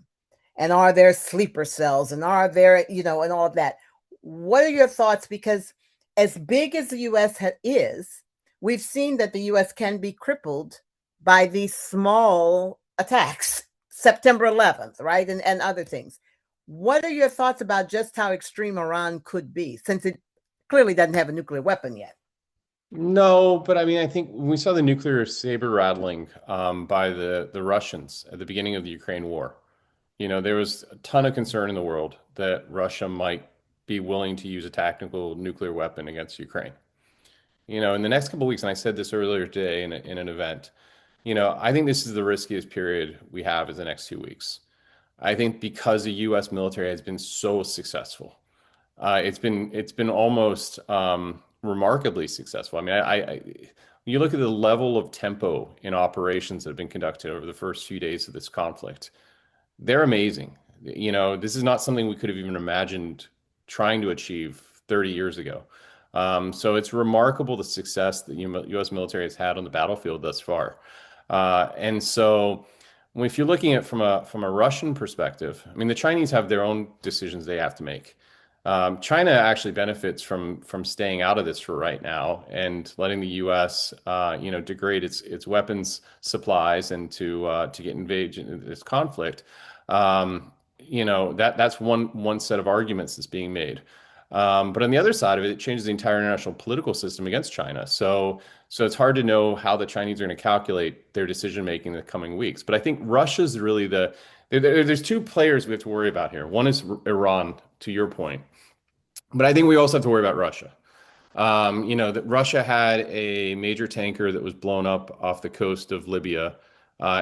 and are there sleeper cells, and are there, and all of that. What are your thoughts? Because as big as the U.S. is, we've seen that the U.S. can be crippled by these small attacks, September 11th, right? And other things. What are your thoughts about just how extreme Iran could be, since it clearly doesn't have a nuclear weapon yet? No, but I mean, I think when we saw the nuclear saber rattling by the Russians at the beginning of the Ukraine war, there was a ton of concern in the world that Russia might be willing to use a tactical nuclear weapon against Ukraine. In the next couple of weeks, and I said this earlier today in an event, I think this is the riskiest period we have is the next 2 weeks. I think because the U.S. military has been so successful, it's been almost remarkably successful. I mean, you look at the level of tempo in operations that have been conducted over the first few days of this conflict, they're amazing. This is not something we could have even imagined trying to achieve 30 years ago. So it's remarkable the success that U.S. military has had on the battlefield thus far. And so if you're looking at it from a Russian perspective, I mean, the Chinese have their own decisions they have to make. China actually benefits from staying out of this for right now and letting the U.S. Degrade its weapons supplies and to get engaged in this conflict. That's one set of arguments that's being made. But on the other side of it, it changes the entire international political system against China. So it's hard to know how the Chinese are going to calculate their decision making in the coming weeks. But I think Russia's really there's two players we have to worry about here. One is Iran, to your point, but I think we also have to worry about Russia. That Russia had a major tanker that was blown up off the coast of Libya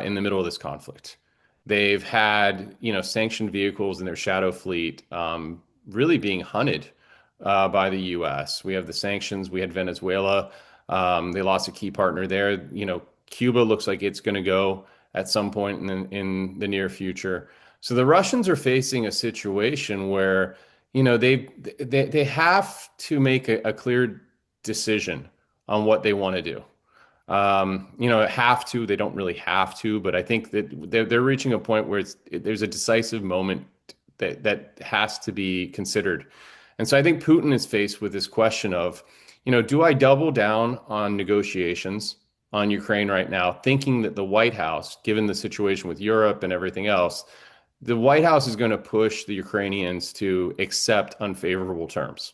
in the middle of this conflict. They've had, sanctioned vehicles in their shadow fleet really being hunted by the U.S. We have the sanctions. We had Venezuela. They lost a key partner there. Cuba looks like it's going to go at some point in the near future. So the Russians are facing a situation where they have to make a clear decision on what they want to do. Have to, they don't really have to, but I think that they're reaching a point where there's a decisive moment that has to be considered. And so I think Putin is faced with this question of, do I double down on negotiations on Ukraine right now, thinking that the White House, given the situation with Europe and everything else, the White House is going to push the Ukrainians to accept unfavorable terms.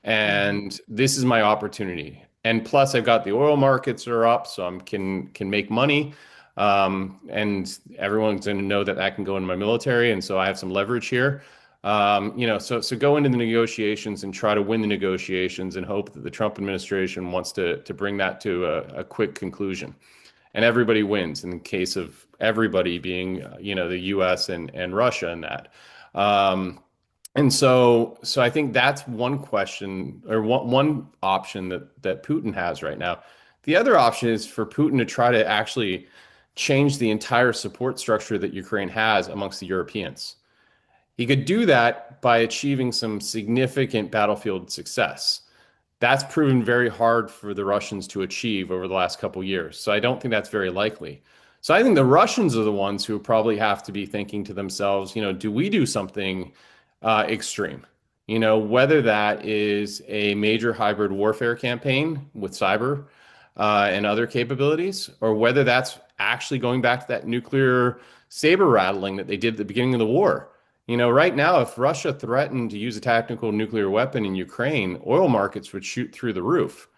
And this is my opportunity. And plus, I've got the oil markets are up, so I can make money. And everyone's going to know that can go into my military. And so I have some leverage here. So go into the negotiations and try to win the negotiations and hope that the Trump administration wants to bring that to a quick conclusion. And everybody wins in the case of everybody being, the U.S. and Russia in that. And so I think that's one question or one option that Putin has right now. The other option is for Putin to try to actually change the entire support structure that Ukraine has amongst the Europeans. He could do that by achieving some significant battlefield success. That's proven very hard for the Russians to achieve over the last couple of years. So I don't think that's very likely. So I think the Russians are the ones who probably have to be thinking to themselves, do we do something extreme? Whether that is a major hybrid warfare campaign with cyber and other capabilities, or whether that's actually going back to that nuclear saber rattling that they did at the beginning of the war. Right now, if Russia threatened to use a tactical nuclear weapon in Ukraine, oil markets would shoot through the roof,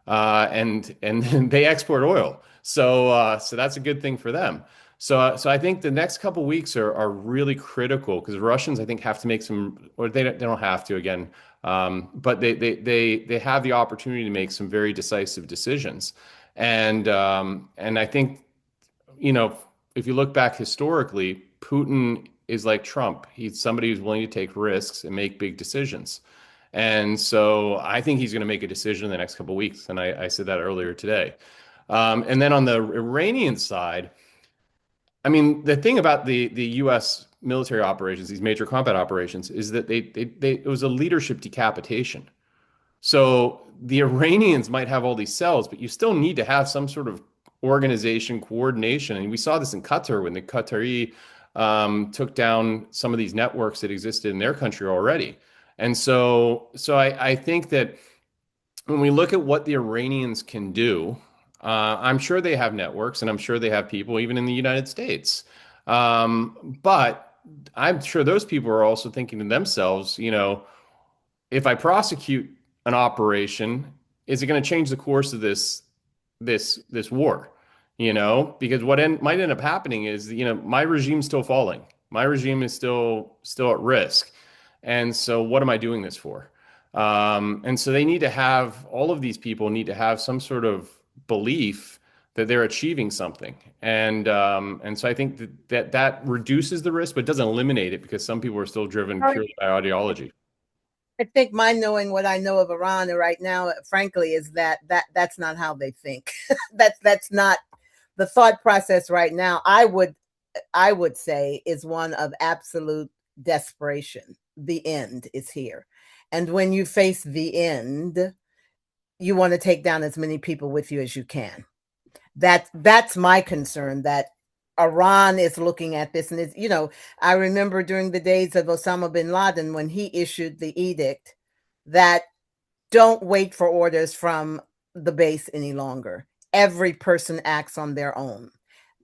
and they export oil, so that's a good thing for them. So I think the next couple of weeks are really critical because the Russians, I think, have to make some, or they don't have to again, but they have the opportunity to make some very decisive decisions, and I think if you look back historically, Putin is like Trump. He's somebody who's willing to take risks and make big decisions. And so I think he's going to make a decision in the next couple of weeks. And I said that earlier today. And then on the Iranian side, I mean, the thing about the U.S. military operations, these major combat operations, is that it was a leadership decapitation. So the Iranians might have all these cells, but you still need to have some sort of organization, coordination. And we saw this in Qatar when the Qatari took down some of these networks that existed in their country already. And so I think that when we look at what the Iranians can do, I'm sure they have networks and I'm sure they have people even in the United States. But I'm sure those people are also thinking to themselves, if I prosecute an operation, is it going to change the course of this war? Because what might end up happening is, my regime's still falling. My regime is still at risk. And so what am I doing this for? And so they need to have, all of these people need to have some sort of belief that they're achieving something. And so I think that reduces the risk, but doesn't eliminate it because some people are still driven purely by ideology. I think my knowing what I know of Iran right now, frankly, is that's not how they think. That's not the thought process right now. I would say is one of absolute desperation. The end is here. And when you face the end, you want to take down as many people with you as you can. That's my concern, that Iran is looking at this. And it's, I remember during the days of Osama bin Laden, when he issued the edict that don't wait for orders from the base any longer. Every person acts on their own.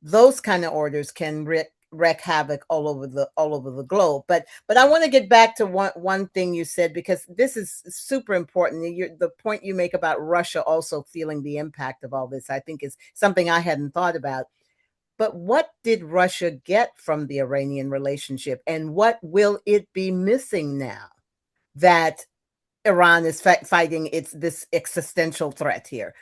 Those kind of orders can wreak havoc all over the globe. But I want to get back to one thing you said, because this is super important. The point you make about Russia also feeling the impact of all this, I think, is something I hadn't thought about. But what did Russia get from the Iranian relationship, and what will it be missing now that Iran is fighting this existential threat here?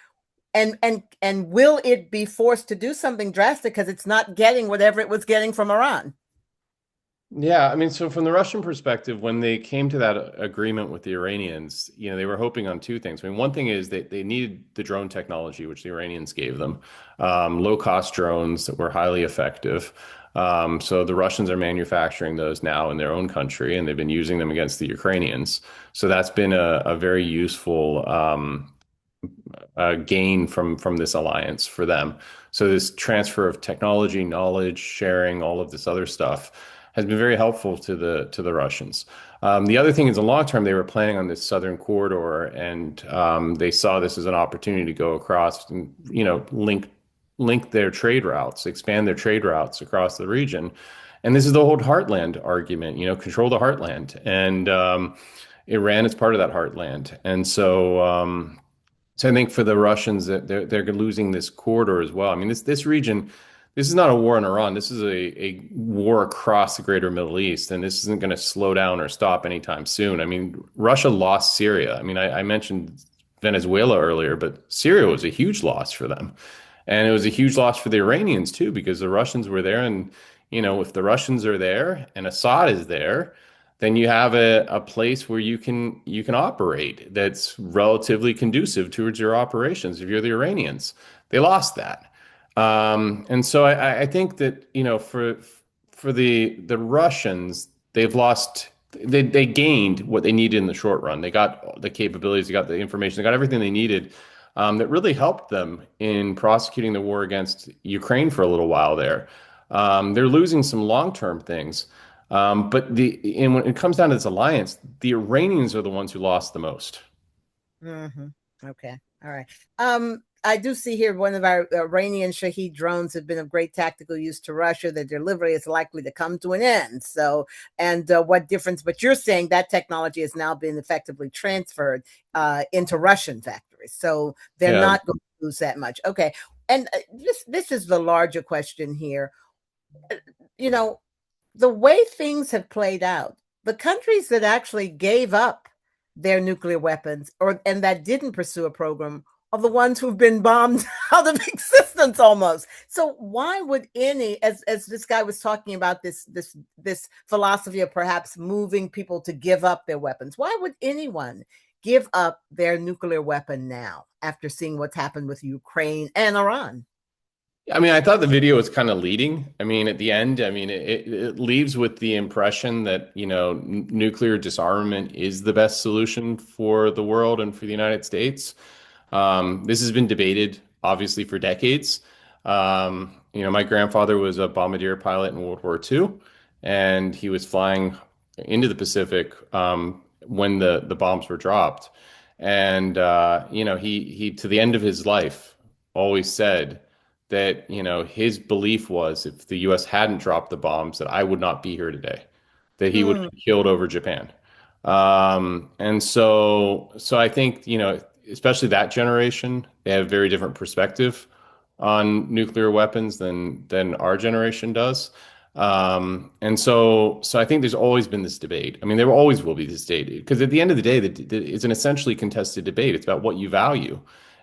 And will it be forced to do something drastic because it's not getting whatever it was getting from Iran? Yeah, I mean, so from the Russian perspective, when they came to that agreement with the Iranians, they were hoping on two things. I mean, one thing is they needed the drone technology, which the Iranians gave them, low-cost drones that were highly effective. So the Russians are manufacturing those now in their own country, and they've been using them against the Ukrainians. So that's been a very useful gain from this alliance for them. So this transfer of technology, knowledge sharing, all of this other stuff has been very helpful to the Russians. The other thing is, in the long term, they were planning on this southern corridor, and they saw this as an opportunity to go across and link their trade routes, expand their trade routes across the region. And this is the old heartland argument, control the heartland, and Iran is part of that heartland, and so I think for the Russians, that they're losing this corridor as well. I mean, this region, this is not a war in Iran. This is a war across the greater Middle East, and this isn't going to slow down or stop anytime soon. I mean, Russia lost Syria. I mean, I mentioned Venezuela earlier, but Syria was a huge loss for them. And it was a huge loss for the Iranians too, because the Russians were there. And, if the Russians are there and Assad is there, then you have a place where you can operate that's relatively conducive towards your operations. If you're the Iranians, they lost that, and so I think that for the Russians, they've lost. They gained what they needed in the short run. They got the capabilities, they got the information, they got everything they needed. That really helped them in prosecuting the war against Ukraine for a little while there. They're losing some long-term things. But when it comes down to this alliance, the Iranians are the ones who lost the most. Mm-hmm. Okay. All right. I do see here one of our Iranian Shahed drones have been of great tactical use to Russia. The delivery is likely to come to an end. So, and what difference? But you're saying that technology has now been effectively transferred into Russian factories. So they're not going to lose that much. Okay. And this is the larger question here. The way things have played out, the countries that actually gave up their nuclear weapons and that didn't pursue a program are the ones who've been bombed out of existence almost. So why would as this guy was talking about this philosophy of perhaps moving people to give up their weapons, why would anyone give up their nuclear weapon now after seeing what's happened with Ukraine and Iran? I mean, I thought the video was kind of leading. I mean, at the end, I mean, it leaves with the impression that, nuclear disarmament is the best solution for the world and for the United States. This has been debated, obviously, for decades. My grandfather was a bombardier pilot in World War II, and he was flying into the Pacific when the bombs were dropped. And, he to the end of his life always said that, his belief was if the U.S. hadn't dropped the bombs, that I would not be here today, that he would have been killed over Japan. And so I think, especially that generation, they have a very different perspective on nuclear weapons than our generation does. And so I think there's always been this debate. I mean, there always will be this debate, because at the end of the day, it's an essentially contested debate. It's about what you value,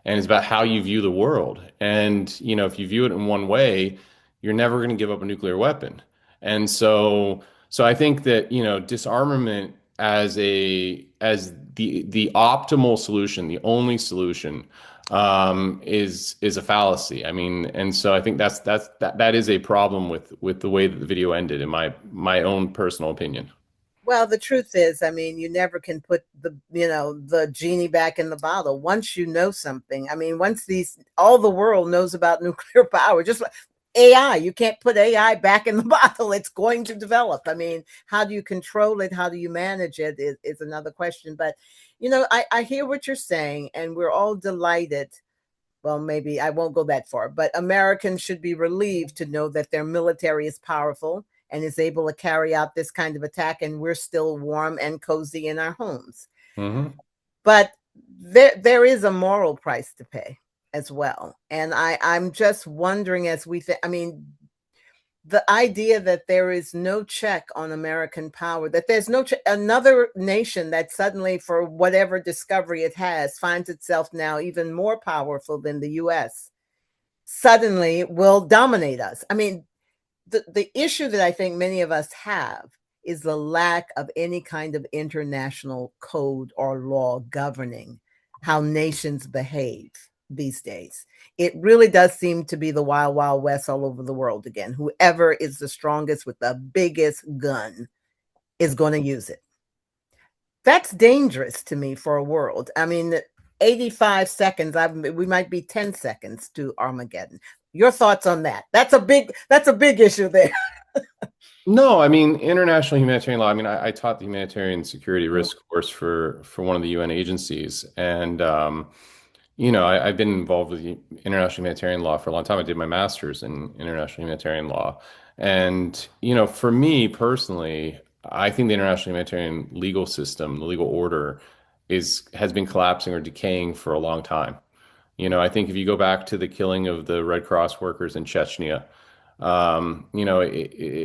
and it's about how you view the world. And, if you view it in one way, you're never going to give up a nuclear weapon. And so I think that, disarmament as the optimal solution, the only solution, is a fallacy. I mean, and so I think that is a problem with the way that the video ended, in my own personal opinion. Well, the truth is, I mean, you never can put the genie back in the bottle. Once you know something, I mean, once all the world knows about nuclear power, just like AI, you can't put AI back in the bottle. It's going to develop. I mean, how do you control it? How do you manage it is another question. But, I hear what you're saying, and we're all delighted well, maybe I won't go that far, but Americans should be relieved to know that their military is powerful and is able to carry out this kind of attack, and we're still warm and cozy in our homes. Mm-hmm. But there is a moral price to pay as well. And I'm just wondering, as we think, I mean, the idea that there is no check on American power, that there's no another nation that suddenly, for whatever discovery it has, finds itself now even more powerful than the US, suddenly will dominate us. I mean, the issue that I think many of us have is the lack of any kind of international code or law governing how nations behave these days. It really does seem to be the wild, wild west all over the world again. Whoever is the strongest with the biggest gun is going to use it. That's dangerous to me for a world. I mean, 85 seconds, we might be 10 seconds to Armageddon. Your thoughts on that? That's a big issue there. No, I mean international humanitarian law. I mean, I taught the humanitarian security risk course for one of the UN agencies, and I've been involved with international humanitarian law for a long time. I did my master's in international humanitarian law, and for me personally, I think the international humanitarian legal system, the legal order, has been collapsing or decaying for a long time. I think if you go back to the killing of the Red Cross workers in Chechnya,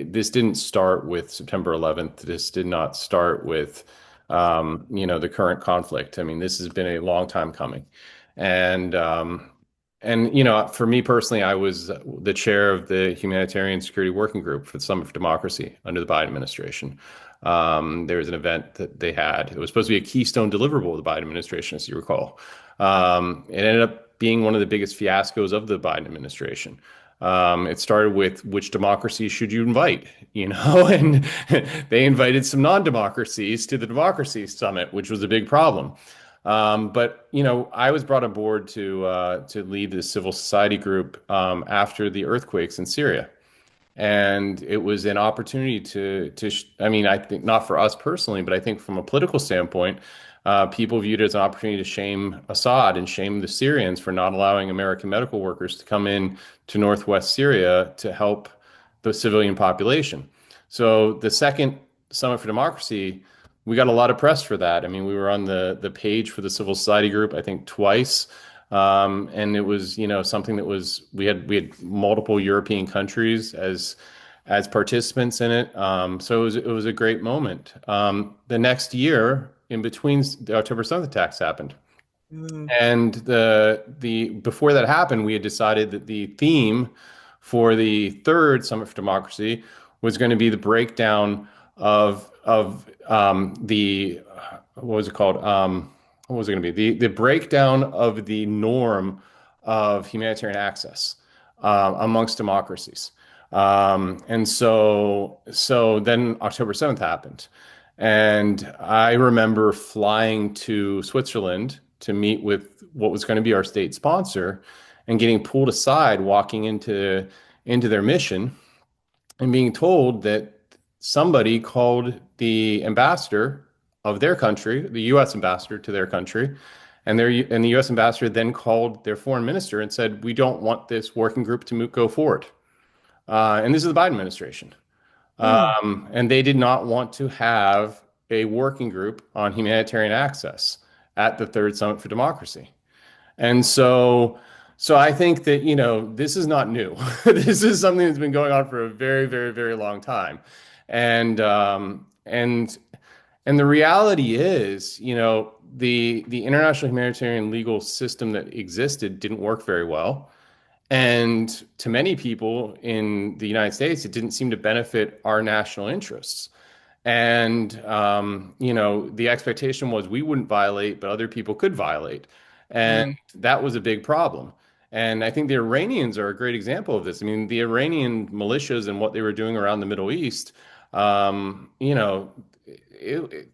this didn't start with September 11th. This did not start with, the current conflict. I mean, this has been a long time coming. And, for me personally, I was the chair of the Humanitarian Security Working Group for the Summit for Democracy under the Biden administration. There was an event that they had. It was supposed to be a keystone deliverable of the Biden administration, as you recall. It ended up being one of the biggest fiascos of the Biden administration. It started with which democracies should you invite, and they invited some non-democracies to the Democracy Summit, which was a big problem. But I was brought on board to lead the civil society group after the earthquakes in Syria. And it was an opportunity I mean, I think not for us personally, but I think from a political standpoint, people viewed it as an opportunity to shame Assad and shame the Syrians for not allowing American medical workers to come in to northwest Syria to help the civilian population. So the second Summit for Democracy, we got a lot of press for that. I mean, we were on the page for the civil society group, I think twice. And it was, something that we had multiple European countries as participants in it. So it was a great moment. The next year, in between, the October 7th attacks happened. And before that happened, we had decided that the theme for the third Summit for Democracy was going to be the breakdown of the what was it called? What was it going to be? The breakdown of the norm of humanitarian access amongst democracies. And so then October 7th happened. And I remember flying to Switzerland to meet with what was going to be our state sponsor and getting pulled aside, walking into their mission and being told that somebody called the ambassador of their country, the U.S. ambassador to their country, and the U.S. ambassador then called their foreign minister and said, "We don't want this working group to go forward." And this is the Biden administration. And they did not want to have a working group on humanitarian access at the Third Summit for Democracy. And so I think that, this is not new. This is something that's been going on for a very, very, very long time. And the reality is, the international humanitarian legal system that existed didn't work very well. And to many people in the United States, it didn't seem to benefit our national interests. And, the expectation was we wouldn't violate, but other people could violate. And that was a big problem. And I think the Iranians are a great example of this. I mean, the Iranian militias and what they were doing around the Middle East,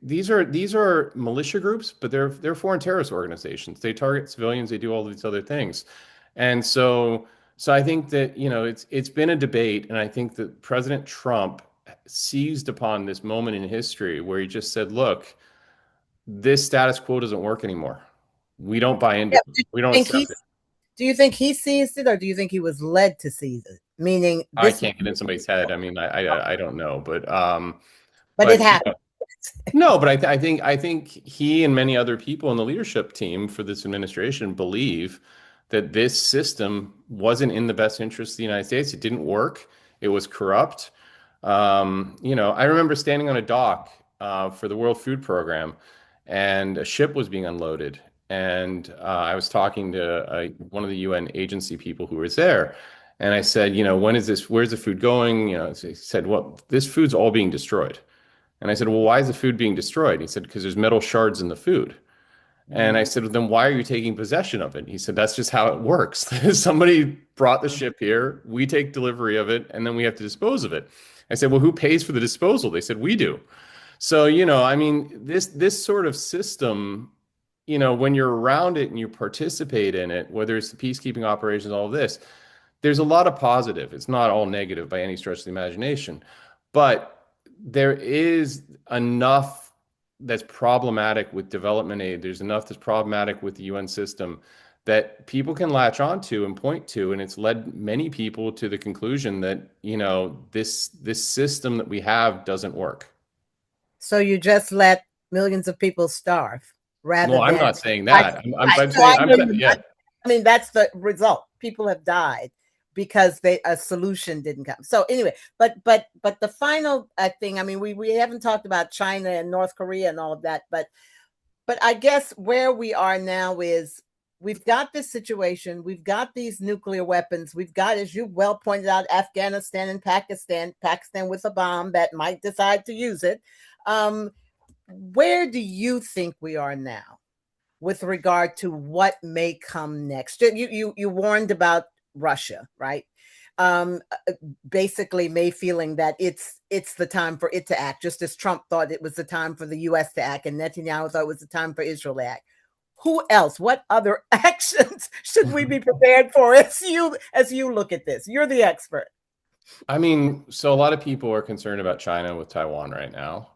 these are militia groups, but they're foreign terrorist organizations. They target civilians. They do all of these other things. And so I think that, it's been a debate, and I think that President Trump seized upon this moment in history where he just said, look, this status quo doesn't work anymore. We don't buy into it. We don't accept it. Do you think he seized it, or do you think he was led to seize it? Meaning, I this, can't get in somebody's head. I mean, I don't know, but it but happened. no, but I think he and many other people in the leadership team for this administration believe that this system wasn't in the best interest of the United States. It didn't work. It was corrupt. I remember standing on a dock for the World Food Program, and a ship was being unloaded, and I was talking to one of the UN agency people who was there, and I said, when is this? Where's the food going? So he said, well, this food's all being destroyed. And I said, well, why is the food being destroyed? He said, because there's metal shards in the food. And I said, well, then why are you taking possession of it? And he said, that's just how it works. Somebody brought the ship here, we take delivery of it, and then we have to dispose of it. I said, well, who pays for the disposal? They said, we do. So, I mean, this sort of system, when you're around it and you participate in it, whether it's the peacekeeping operations, all of this, there's a lot of positive. It's not all negative by any stretch of the imagination, but there is enough that's problematic with development aid. There's enough that's problematic with the UN system that people can latch onto and point to, and it's led many people to the conclusion that this system that we have doesn't work. So you just let millions of people starve rather No, I'm than. not saying that. I'm So I saying know yeah. I mean, that's the result. People have died because a solution didn't come. So anyway, but the final thing. I mean, we haven't talked about China and North Korea and all of that, but I guess where we are now is we've got this situation. We've got these nuclear weapons. We've got, as you well pointed out, Afghanistan and Pakistan with a bomb that might decide to use it. Where do you think we are now with regard to what may come next? You warned about Russia, right? Basically May feeling that it's the time for it to act, just as Trump thought it was the time for the US to act and Netanyahu thought it was the time for Israel to act. Who else? What other actions should we be prepared for as you look at this? You're the expert. I mean, so a lot of people are concerned about China with Taiwan right now.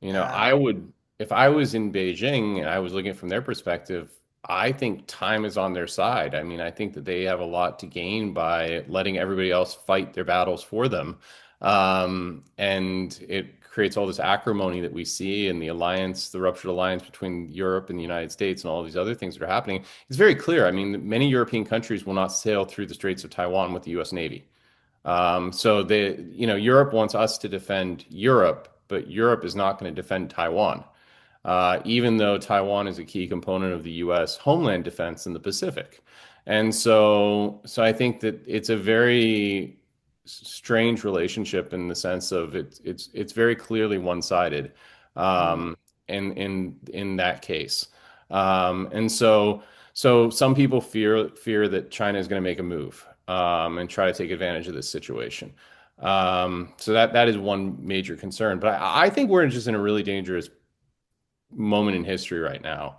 I would, if I was in Beijing and I was looking from their perspective, I think time is on their side. I mean, I think that they have a lot to gain by letting everybody else fight their battles for them. And it creates all this acrimony that we see in the alliance, the ruptured alliance between Europe and the United States and all these other things that are happening. It's very clear. I mean, many European countries will not sail through the Straits of Taiwan with the US Navy. Europe wants us to defend Europe, but Europe is not going to defend Taiwan, even though Taiwan is a key component of the U.S. homeland defense in the Pacific. And so I think that it's a very strange relationship in the sense of it's very clearly one-sided, in that case. And so some people fear that China is going to make a move, and try to take advantage of this situation. So that is one major concern. But I think we're just in a really dangerous moment in history right now,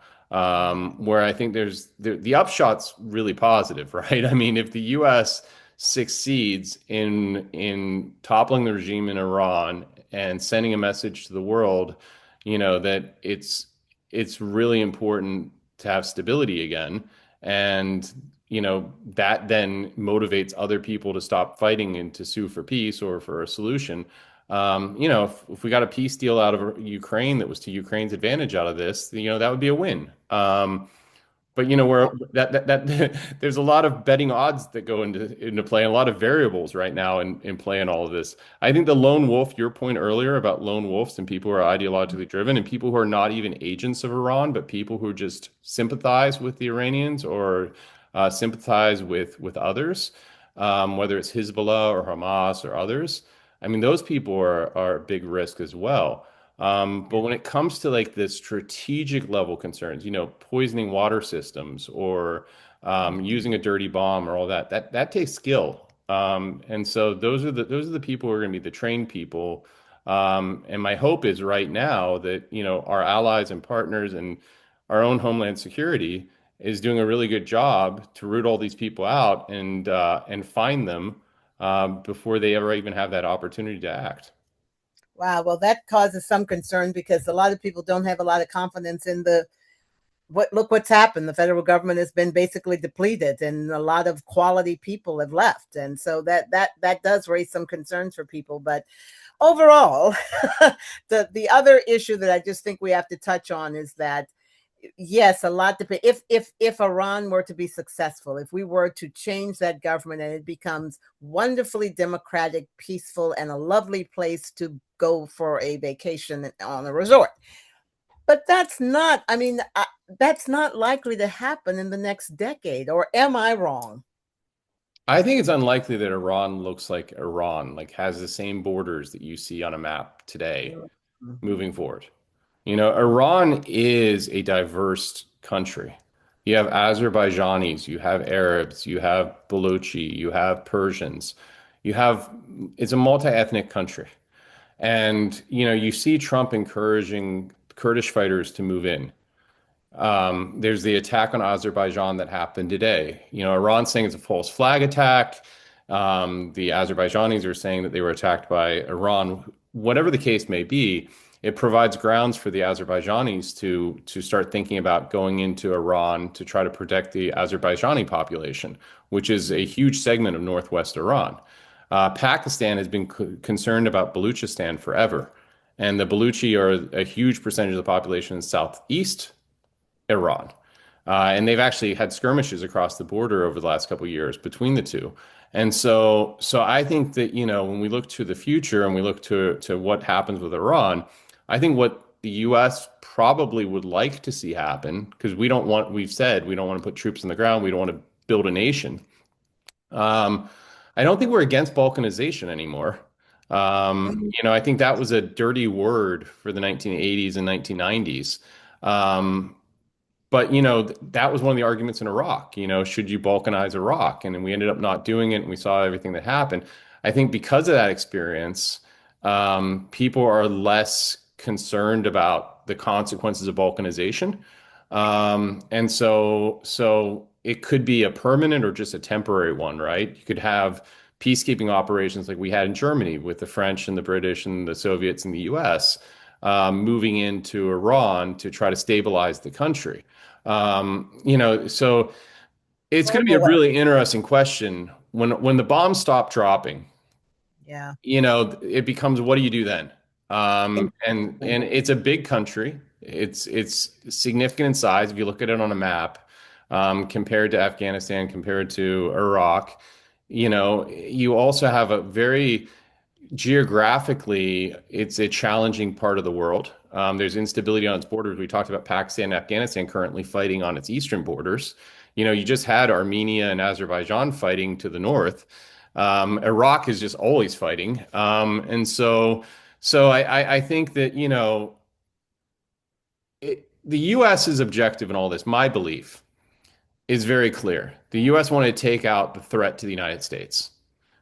where I think the upshot's really positive, right? I mean, if the U.S. succeeds in toppling the regime in Iran and sending a message to the world, that it's really important to have stability again, and that then motivates other people to stop fighting and to sue for peace or for a solution. If we got a peace deal out of Ukraine that was to Ukraine's advantage out of this, that would be a win. But where that there's a lot of betting odds that go into play, and a lot of variables right now in play in all of this. I think the lone wolf, your point earlier about lone wolves and people who are ideologically driven and people who are not even agents of Iran, but people who just sympathize with the Iranians or sympathize with others, whether it's Hezbollah or Hamas or others. I mean, those people are a big risk as well. But when it comes to like the strategic level concerns, poisoning water systems or using a dirty bomb or all that takes skill. And so those are the people who are going to be the trained people. And my hope is right now that, our allies and partners and our own Homeland Security is doing a really good job to root all these people out and find them before they ever even have that opportunity to act. Wow. Well, that causes some concern because a lot of people don't have a lot of confidence in look what's happened. The federal government has been basically depleted, and a lot of quality people have left, and so that does raise some concerns for people. But overall, the other issue that I just think we have to touch on is that yes, a lot depends. If Iran were to be successful, if we were to change that government and it becomes wonderfully democratic, peaceful, and a lovely place to go for a vacation on a resort. But that's not, I mean, that's not likely to happen in the next decade. Or am I wrong? I think it's unlikely that Iran looks like Iran, like has the same borders that you see on a map today moving forward. You know, Iran is a diverse country. You have Azerbaijanis, you have Arabs, you have Balochi, you have Persians. You have, it's a multi-ethnic country. And, you know, you see Trump encouraging Kurdish fighters to move in. There's the attack on Azerbaijan that happened today. You know, Iran's saying it's a false flag attack. The Azerbaijanis are saying that they were attacked by Iran. Whatever the case may be, it provides grounds for the Azerbaijanis to start thinking about going into Iran to try to protect the Azerbaijani population, which is a huge segment of northwest Iran. Pakistan has been concerned about Baluchistan forever, and the Baluchi are a huge percentage of the population in southeast Iran. And they've actually had skirmishes across the border over the last couple of years between the two. And so I think that, you know, when we look to the future and we look to what happens with Iran, I think what the US probably would like to see happen, because we've said we don't want to put troops on the ground, we don't want to build a nation. I don't think we're against balkanization anymore. You know, I think that was a dirty word for the 1980s and 1990s. But, you know, that was one of the arguments in Iraq. You know, should you balkanize Iraq? And then we ended up not doing it, and we saw everything that happened. I think because of that experience, people are less concerned about the consequences of balkanization. And so it could be a permanent or just a temporary one, right? You could have peacekeeping operations like we had in Germany with the French and the British and the Soviets and the US, moving into Iran to try to stabilize the country. You know, so it's going to be a really interesting question when the bombs stop dropping. Yeah. You know, it becomes, what do you do then? And it's a big country. It's significant in size if you look at it on a map, compared to Afghanistan, compared to Iraq. You know, you also have a very geographically, it's a challenging part of the world. There's instability on its borders. We talked about Pakistan and Afghanistan currently fighting on its eastern borders. You know, you just had Armenia and Azerbaijan fighting to the north. Iraq is just always fighting. And so I think that, you know, the US's objective in all this, my belief, is very clear. The US wanted to take out the threat to the United States,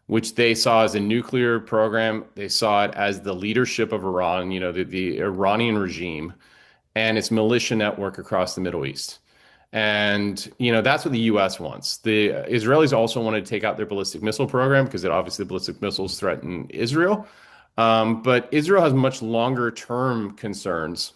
which they saw as a nuclear program. They saw it as the leadership of Iran, you know, the Iranian regime and its militia network across the Middle East. And, you know, that's what the US wants. The Israelis also wanted to take out their ballistic missile program because obviously the ballistic missiles threaten Israel. But Israel has much longer term concerns.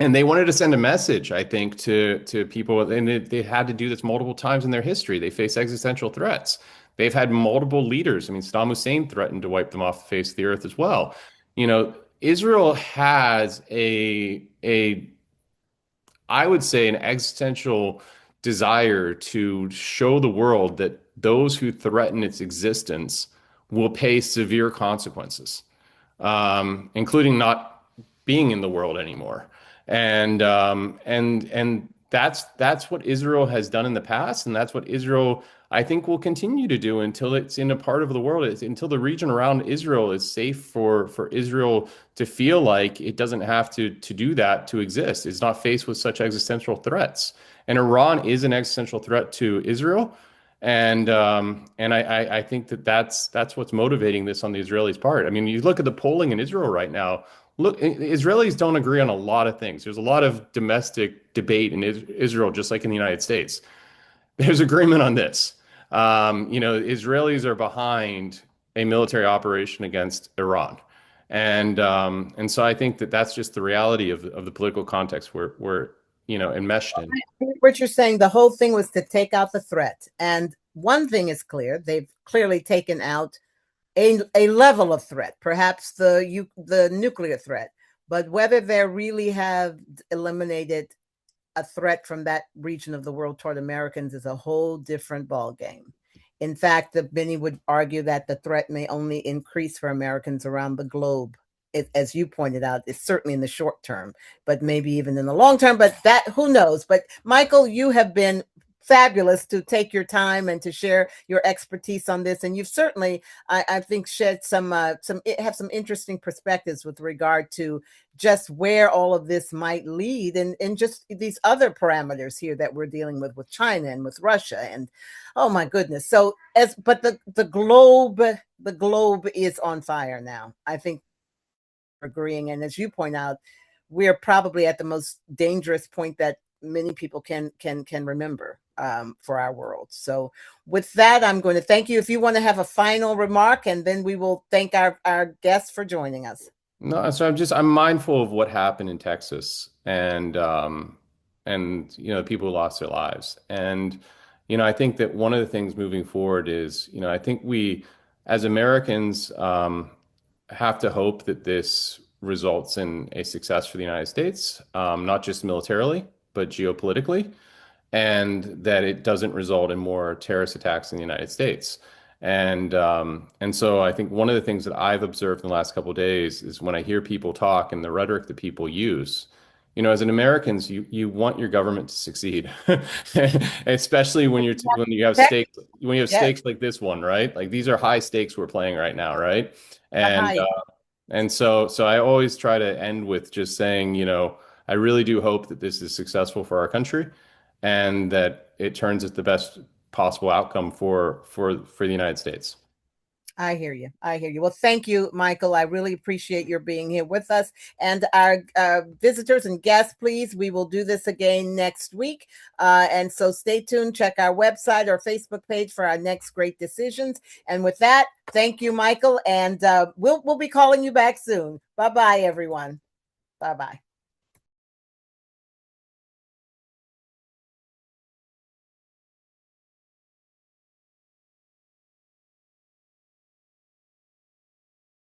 And they wanted to send a message, I think, to people, and they had to do this multiple times in their history. They face existential threats. They've had multiple leaders. I mean, Saddam Hussein threatened to wipe them off the face of the earth as well. You know, Israel has I would say, an existential desire to show the world that those who threaten its existence will pay severe consequences, including not being in the world anymore. And that's what Israel has done in the past, and that's what Israel, I think, will continue to do until it's in a part of the world, until the region around Israel is safe for Israel to feel like it doesn't have to do that to exist. It's not faced with such existential threats. And Iran is an existential threat to Israel. And I think that's what's motivating this on the Israelis' part. I mean, you look at the polling in Israel right now. Look, Israelis don't agree on a lot of things. There's a lot of domestic debate in Israel, just like in the United States. There's agreement on this. You know, Israelis are behind a military operation against Iran, and so I think that that's just the reality of the political context we're enmeshed in. What you're saying, the whole thing was to take out the threat. And one thing is clear, they've clearly taken out a level of threat, perhaps the nuclear threat. But whether they really have eliminated a threat from that region of the world toward Americans is a whole different ballgame. In fact, many would argue that the threat may only increase for Americans around the globe. As you pointed out, it's certainly in the short term, but maybe even in the long term. But that, who knows? But Michael, you have been fabulous to take your time and to share your expertise on this, and you've certainly, I think, shed some interesting perspectives with regard to just where all of this might lead, and just these other parameters here that we're dealing with China and with Russia, and oh my goodness. So but the globe is on fire now. I think we're agreeing, and as you point out, we're probably at the most dangerous point that many people can remember for our world. So with that, I'm going to thank you. If you want to have a final remark, and then we will thank our guests for joining us. No, so I'm mindful of what happened in Texas, and people lost their lives. And I think that one of the things moving forward is, I think we as Americans have to hope that this results in a success for the United States, not just militarily, but geopolitically, and that it doesn't result in more terrorist attacks in the United States. And so I think one of the things that I've observed in the last couple of days is when I hear people talk and the rhetoric that people use, as an Americans, you want your government to succeed, especially when you have stakes like this one, right? Like these are high stakes we're playing right now, right? And so I always try to end with just saying, I really do hope that this is successful for our country, and that it turns out the best possible outcome for the United States. I hear you. Well, thank you, Michael. I really appreciate your being here with us. And our visitors and guests, please, we will do this again next week. And so stay tuned. Check our website or Facebook page for our next great decisions. And with that, thank you, Michael. And we'll be calling you back soon. Bye-bye, everyone. Bye-bye.